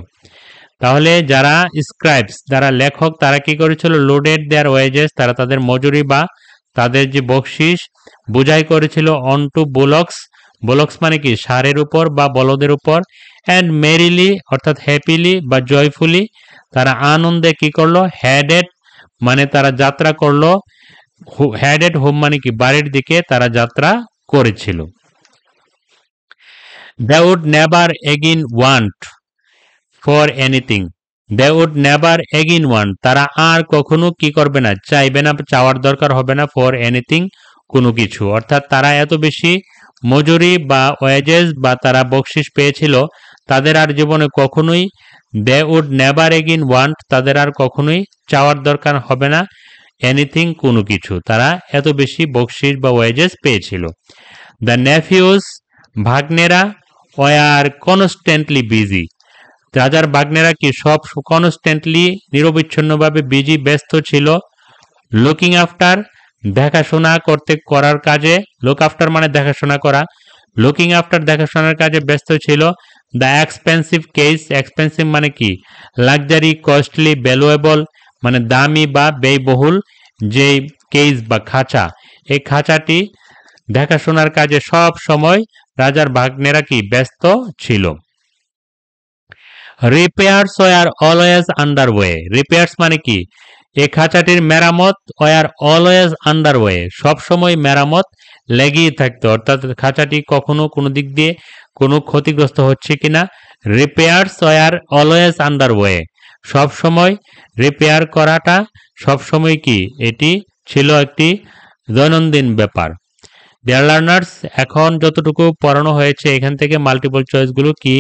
তাহলে যারা স্ক্রাইবস, যারা লেখক, তারা কি করেছিল? লোডেড দেয়ার ওয়েজেস, তারা তাদের মজুরি বা তাদের যে বকশিস বোঝাই করেছিল অনটু বুলক্স মানে কি? ষাঁড়ের উপর বা বলদের উপর। অ্যান্ড মেরিলি অর্থাৎ হ্যাপিলি বা জয়ফুলি, তারা আনন্দে কি করলো? হেডেড মানে তারা যাত্রা করলো। হেডেড হোম মানে কি? বাড়ির দিকে তারা যাত্রা করেছিল। They would never again want for anything. They would never again want, তারা আর কখনো কি করবে না? চাইবে না, চাওয়ার দরকার হবে না। ফর এনিথিং, কোনো কিছু, অর্থাৎ তারা এত বেশি মজুরি বা ওয়েজেস বা তারা বকশিস পেয়েছিল, তাদের আর জীবনে কখনোই they would never again want, তাদের আর কখনোই চাওয়ার দরকার হবে না এনিথিং, কোনো কিছু, তারা এত বেশি বকশিস বা ওয়েজেস পেয়েছিল। দ্য নেফিউস, ভাগ্নেরা, ওয়ার কনস্ট্যান্টলি বিজি, রাজার ভাগ্নেরা কি সব কনস্ট্যান্টলি নিরবিচ্ছিন্নভাবে বিজি, ব্যস্ত ছিল। লুকিং আফটার, দেখাশোনা করার কাজে। লুক আফটার মানে দেখাশোনা করা, লুকিং আফটার দেখাশোনার কাজে ব্যস্ত ছিল। দ্য এক্সপেন্সিভ কেস, এক্সপেন্সিভ মানে কি? লাক্সারি, কস্টলি, ভ্যালুয়েবল মানে দামি বা ব্যয়বহুল যে কেস বা খাঁচা, এই খাঁচাটি দেখাশোনার কাজে সব সময় রাজার ভাগ্নেরা কি ব্যস্ত ছিল। Repairs war always under way, repairs মানে কি? এই খাঁচাটির মেরামত, ওয়ার অলওয়েজ আন্ডার ওয়ে, সবসময় মেরামত লেগেই থাকতো, অর্থাৎ খাঁচাটি কখনো কোনো দিক দিয়ে কোনো ক্ষতিগ্রস্ত হচ্ছে কিনা। Repairs war always under way, সবসময় রিপেয়ার করাটা সবসময় কি? এটি ছিল একটি দৈনন্দিন ব্যাপার। ডিয়ার লার্নার্স, এখন যতটুকু পড়ানো হয়েছে এখান থেকে মাল্টিপল চয়েসগুলো কি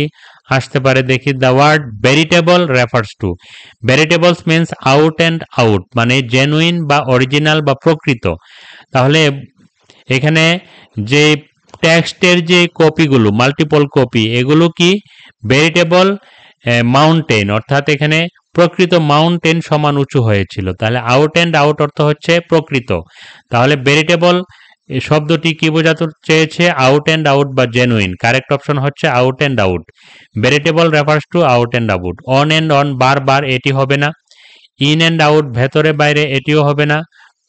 আসতে পারে দেখি। The word veritable refers to, veritables means out and out, মানে জেনুইন বা অরিজিনাল বা প্রকৃত। তাহলে এখানে যে টেক্সটের যে কপিগুলো মাল্টিপল কপি এগুলো কি ভেরিটেবল মাউন্টেন, অর্থাৎ এখানে প্রকৃত মাউন্টেন সমান উঁচু হয়েছিল। তাহলে আউট অ্যান্ড আউট অর্থ হচ্ছে প্রকৃত। তাহলে ভেরিটেবল শব্দটি কি বোঝাতে চেয়েছে? আউট অ্যান্ড আউট বা জেনুইন। কারেক্ট অপশন হচ্ছে out and out. Veritable refers to out and out. On and on বারবার, এটি হবে না। ইন অ্যান্ড আউট ভেতরে বাইরে, এটিও হবে না।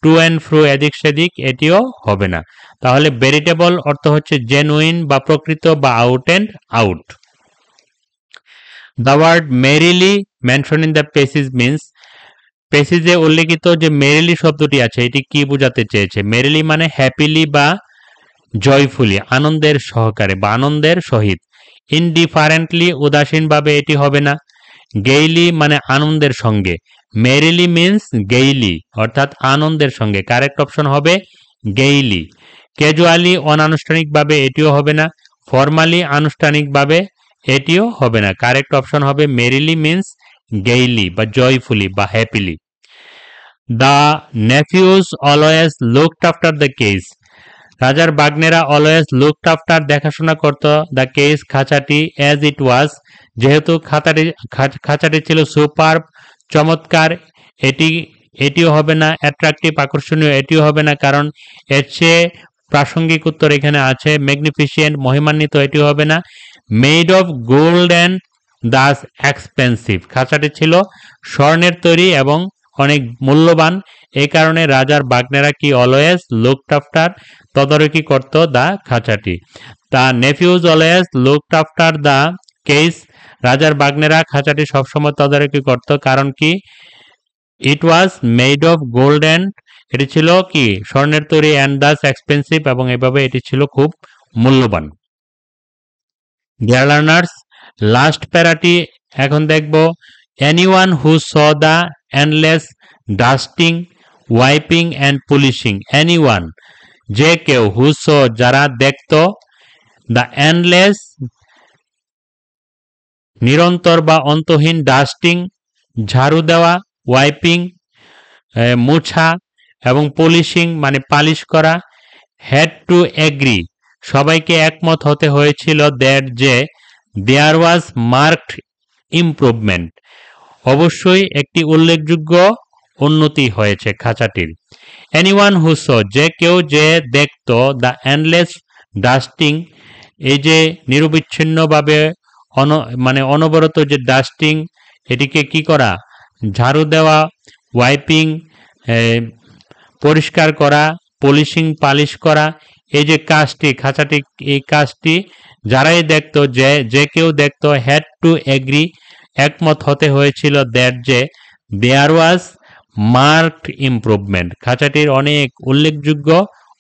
টু অ্যান্ড ফ্রু এদিক সেদিক, এটিও হবে না। তাহলে ভেরিটেবল অর্থ হচ্ছে জেনুইন বা প্রকৃত বা out and out. The word merrily mention in the passage means, পেসেজে উল্লেখিত যে মেরিলি শব্দটি আছে এটি কি বোঝাতে চেয়েছে? মেরিলি মানে হ্যাপিলি বা জয়ফুলি, আনন্দের সহকারে বা আনন্দের সহিত। ইনডিফারেন্টলি উদাসীনভাবে, এটি হবে না। গেইলি মানে আনন্দের সঙ্গে। মেরিলি মিন্স গেইলি, অর্থাৎ আনন্দের সঙ্গে। কারেক্ট অপশন হবে গেইলি। ক্যাজুয়ালি অনানুষ্ঠানিকভাবে, এটিও হবে না। ফর্মালি আনুষ্ঠানিকভাবে, এটিও হবে না। কারেক্ট অপশন হবে মেরিলি মিন্স গেইলি বা জয়ফুলি বা happily. The nephews always looked after the cage, রাজার বাগ্নেরা অলওয়েজ লুকড আফটার দেখাশোনা করত দ্য কেস খাঁচাটি, অ্যাজ ইট ওয়াজ যেহেতু খাঁচাটি ছিল সুপার চমৎকার, এটিও হবে না। অ্যাট্রাকটিভ আকর্ষণীয়, এটিও হবে না, কারণ এর চেয়ে প্রাসঙ্গিক উত্তর এখানে আছে। ম্যাগনিফিসিয়েন্ট মহিমান্বিত, এটিও হবে না। Made of gold and thus expensive, খাঁচাটি ছিল স্বর্ণের তৈরি এবং অনেক মূল্যবান, এই কারণে রাজার বাগ্নেরা কি অলওয়েজ লুকড আফটার তদারকি করত দ্য খাঁচাটি। The nephews always looked after the cage, রাজার বাগ্নেরা খাঁচাটি সবসময় তদারকি করত, কারণ কি it was made of gold and, এটি ছিল কি স্বর্ণের তৈরি, অ্যান্ড দাস এক্সপেন্সিভ এবং এভাবে এটি ছিল খুব মূল্যবান। ডিয়ার লার্নার্স, লাস্ট প্যারাটি এখন দেখব। Anyone who saw the endless dusting wiping and polishing, anyone যে কেউ, হু স যারা দেখত, দ্য এন্ডলেস নিরন্তর বা অন্তহীন, ডাস্টিং ঝাড়ু দেওয়া, ওয়াইপিং মোছা এবং পলিশিং মানে পালিশ করা, হ্যাড টু এগ্রি সবাইকে একমত হতে হয়েছিল, দ্যাট যে দেয়ার ওয়াজ মার্কড ইমপ্রুভমেন্ট অবশ্যই একটি উল্লেখযোগ্য উন্নতি হয়েছে খাঁচাটির। এনিওয়ান হু স যে কেউ যে দেখত, দ্য এন্ডলেস ডাস্টিং এই যে নিরবিচ্ছিন্নভাবে মানে অনবরত যে ডাস্টিং, এটিকে কি করা ঝাড়ু দেওয়া, ওয়াইপিং পরিষ্কার করা, পলিশিং পালিশ করা, এই যে কাজটি খাঁচাটি, এই কাজটি যারাই দেখত, যে কেউ দেখত, হ্যাড টু এগ্রি একমত হতে হয়েছিল, দ্যাট যে দেয়ার ওয়াজ মার্কড ইমপ্রুভমেন্ট খাঁচাটির অনেক উল্লেখযোগ্য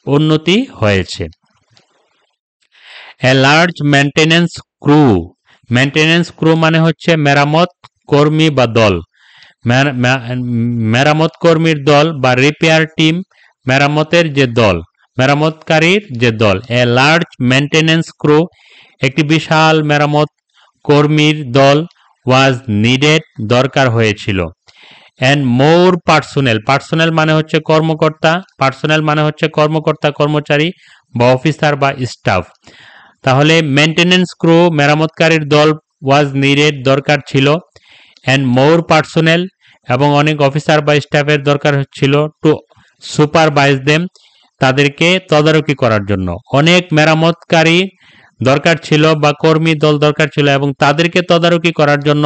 উন্নতি হয়েছে। A large maintenance crew, maintenance crew মানে হচ্ছে মেরামত কর্মী বা দল, মেরামত কর্মীর দল বা রিপেয়ার টিম, মেরামতের যে দল, মেরামতকারীর যে দল। এ লার্জ মেনটেনেন্স ক্রু একটি বিশাল মেরামত কর্মীর দল, ওয়াজ নিডেড দরকার হয়েছিল। অ্যান্ড মোর পার্সোনেল, পার্সোনেল মানে হচ্ছে কর্মকর্তা, পার্সোনেল মানে হচ্ছে কর্মকর্তা কর্মচারী বা অফিসার বা স্টাফ। তাহলে মেনটেনেন্স ক্রু মেরামতকারীর দল, ওয়াজ নিডেড দরকার ছিল, অ্যান্ড মোর পার্সোনেল এবং অনেক অফিসার বা স্টাফের দরকার ছিল, টু সুপারভাইজ দেম তাদেরকে তদারকি করার জন্য। অনেক মেরামতকারী দরকার ছিল বা কর্মী দল দরকার ছিল এবং তাদেরকে তদারকি করার জন্য।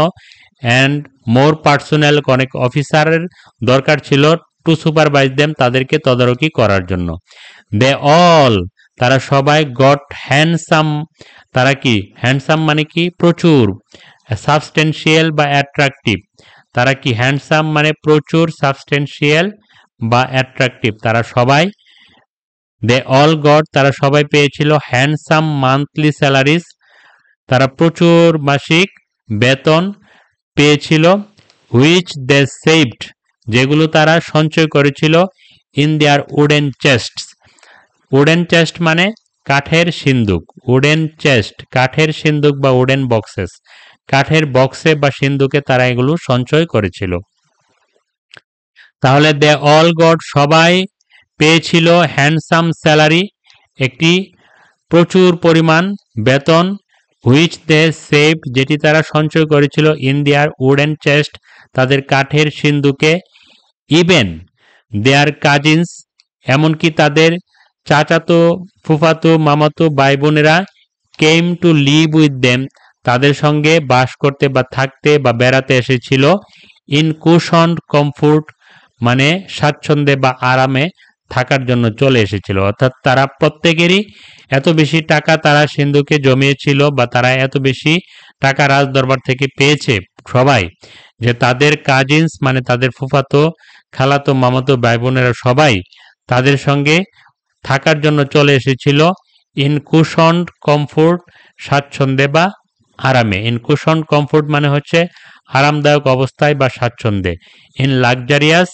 অ্যান্ড মোর পার্সোনেল অনেক অফিসারের দরকার ছিল, টু সুপারভাইজ দেম তাদেরকে তদারকি করার জন্য। দে অল তারা সবাই, গট হ্যান্ডসাম তারা কি হ্যান্ডসাম মানে কি প্রচুর, সাবস্টেন্সিয়াল বা অ্যাট্রাকটিভ তারা কি হ্যান্ডসাম মানে প্রচুর, সাবস্টেন্সিয়াল বা অ্যাট্রাকটিভ তারা সবাই। দে অল গট তারা সবাই পেয়েছিল, হ্যান্ডসাম মান্থলি স্যালারিজ তারা প্রচুর মাসিক বেতন পেয়েছিল, হুইচ দে সেভড যেগুলো তারা সঞ্চয় করেছিল, in their wooden chest, wooden chest মানে কাঠের সিন্দুক, উডেন চেস্ট কাঠের সিন্দুক বা উডেন বক্সেস, কাঠের বক্সে বা সিন্দুকে তারা এগুলো সঞ্চয় করেছিল। তাহলে দে অল গট সবাই পেয়েছিল হ্যান্ডসাম স্যালারি একটি প্রচুর পরিমাণ বেতন, হুইচ দে সেভ যেটি তারা সঞ্চয় করেছিল, ইন দেয়ার উডেন চেস্ট তাদের কাঠের সিন্ধুকে, ইভেন দেয়ার কাজিনস এমনকি তাদের চাচাতো ফুফাতো মামাতো ভাই বোনেরা, came to live with them তাদের সঙ্গে বাস করতে বা থাকতে বা বেড়াতে এসেছিল, ইন কুশন কমফোর্ট মানে স্বাচ্ছন্দ্যে বা আরামে থাকার জন্য চলে এসেছিল। অর্থাৎ তারা প্রত্যেকেরই এত বেশি টাকা তারা সিন্ধুকে জমিয়েছিল বা তারা এত বেশি টাকা রাজদরবার থেকে পেয়েছে সবাই, যে তাদের কাজিনস মানে তাদের ফুফাতো খালাতো মামাতো ভাই বোনেরা সবাই তাদের সঙ্গে থাকার জন্য চলে এসেছিল, ইন কুশন কমফোর্ট স্বাচ্ছন্দ্যে বা আরামে। ইন কুশন কমফোর্ট মানে হচ্ছে আরামদায়ক অবস্থায় বা স্বাচ্ছন্দ্যে, ইন লাক্সারিয়াস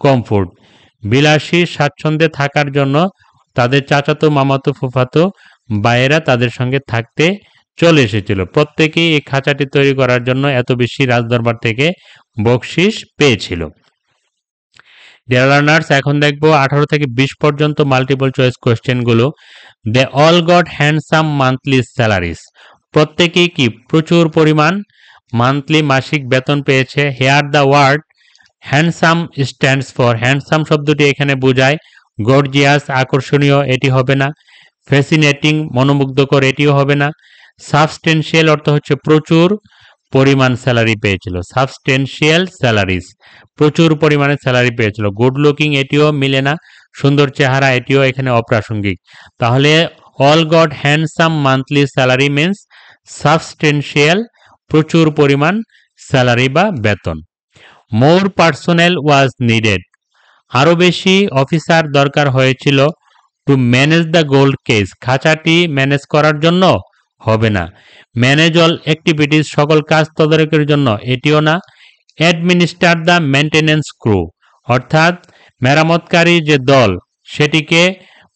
কমফোর্ট বিলাসী স্বাচ্ছন্দ্যে থাকার জন্য তাদের চাচাতো মামাতো ফুফাতো ভাইয়েরা তাদের সঙ্গে থাকতে চলে এসেছিল। প্রত্যেকেই এই খাঁচাটি তৈরি করার জন্য এত বেশি রাজদরবার থেকে বকশিস পেয়েছিল। ডিয়ার লার্নার্স, এখন দেখবো 18 থেকে 20 পর্যন্ত মাল্টিপল চয়েস কোয়েশ্চেনগুলো। They all got handsome monthly salaries প্রত্যেকেই কি প্রচুর পরিমাণ মান্থলি মাসিক বেতন পেয়েছে। Here the word handsome stands for handsome শব্দটি এখানে বোঝায় গর্জিয়াস আকর্ষণীয়, এটি হবে না। ফ্যাসিনেটিং মনোমুগ্ধকর, এটিও হবে না। সাবস্টেন্সিয়াল অর্থ হচ্ছে প্রচুর পরিমাণ স্যালারি পেয়েছিল, সাবস্টেন্সিয়াল স্যালারিজ প্রচুর পরিমাণে স্যালারি পেয়েছিল। গুড লুকিং এটিও মিলে না, সুন্দর চেহারা এটিও এখানে অপ্রাসঙ্গিক। তাহলে all got handsome monthly salary means substantial প্রচুর পরিমাণ স্যালারি বা বেতন। মোর পার্সোনেল ওয়াজ নিডেড আরও বেশি অফিসার দরকার হয়েছিল। To manage the gold cage খাঁচাটি ম্যানেজ করার জন্য, হবে না। ম্যানেজ অল অ্যাক্টিভিটিস সকল কাজ তদারকির জন্য, এটিও না। অ্যাডমিনিস্টার দ্য মেনটেন্যান্স ক্রু অর্থাৎ মেরামতকারী যে দল সেটিকে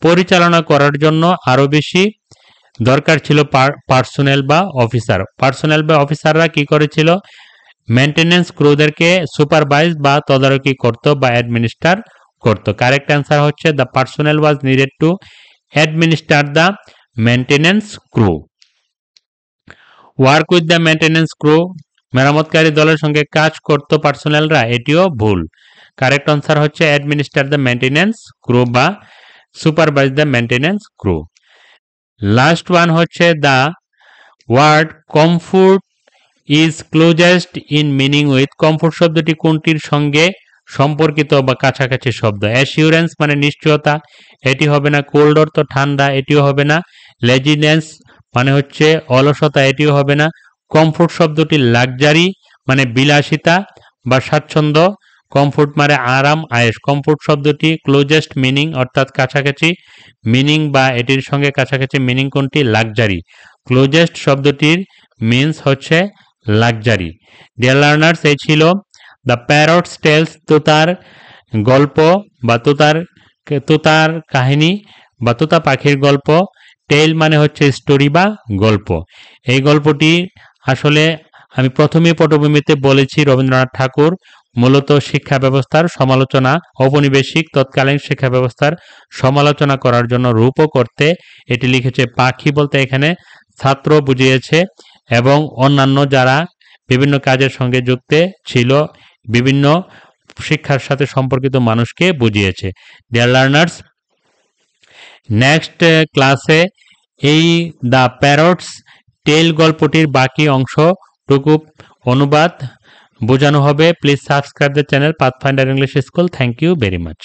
পরিচালনা করার জন্য আরও বেশি দরকার ছিল পার্সোনেল বা অফিসার। পার্সোনেল বা অফিসাররা কি করেছিল? মেনটেন্যান্স ক্রুদেরকে সুপারভাইজ বা তদারকি করত বা অ্যাডমিনিস্টার করত। কারেক্ট অ্যান্সার হচ্ছে the personnel was needed to administer the maintenance crew. Work with the maintenance crew মেরামতকারী দলের সঙ্গে কাজ করত পার্সোনেলরা, এটিও ভুল। কারেক্ট আনসার হচ্ছে অ্যাডমিনিস্টার দ্য মেনটেন্যান্স ক্রু বা supervise the maintenance crew. Last one হচ্ছে the word comfort is closest in meaning with comfort শব্দটি কোনটির সঙ্গে সম্পর্কিত বা কাছাকাছি শব্দ? অ্যাসিউরেন্স মানে নিশ্চয়তা, এটি হবে না। কোল্ড অর্থ ঠান্ডা, এটিও হবে না। লেজিনেস মানে হচ্ছে অলসতা, এটিও হবে না। কমফোর্ট শব্দটি লাক্সারি মানে বিলাসিতা বা স্বাচ্ছন্দ্য, কমফোর্ট মানে আরাম আয়েশ। কমফোর্ট শব্দটি ক্লোজেস্ট মিনিং অর্থাৎ কাছাকাছি মিনিং বা এটির সঙ্গে কাছাকাছি মিনিং কোনটি? লাক্সারি। ক্লোজেস্ট শব্দটির মিনস হচ্ছে লাক্সারি। ডিয়ার লার্নার্স, এই ছিল দ্য প্যারটস টেলস তোতার গল্প বা তোতার কাহিনী বা তোতা পাখির গল্প। টেল মানে হচ্ছে স্টোরি বা গল্প। এই গল্পটি আসলে আমি প্রথমেই পটভূমিতে বলেছি রবীন্দ্রনাথ ঠাকুর মূলত শিক্ষা ব্যবস্থার সমালোচনা, ঔপনিবেশিক তৎকালীন শিক্ষা ব্যবস্থার সমালোচনা করার জন্য রূপ করতে এটি লিখেছে। পাখি বলতে এখানে ছাত্র বুঝিয়েছে এবং অন্যান্য যারা বিভিন্ন কাজের সঙ্গে যুক্ত ছিল, বিভিন্ন শিক্ষার সাথে সম্পর্কিত মানুষকে বুঝিয়েছে। ডিয়ার লার্নার্স, নেক্সট ক্লাসে এই দ্য প্যারটস টেল গল্পটির বাকি অংশটুকু অনুবাদ বোঝানো হবে। Please subscribe the channel Pathfinder English school. Thank you very much.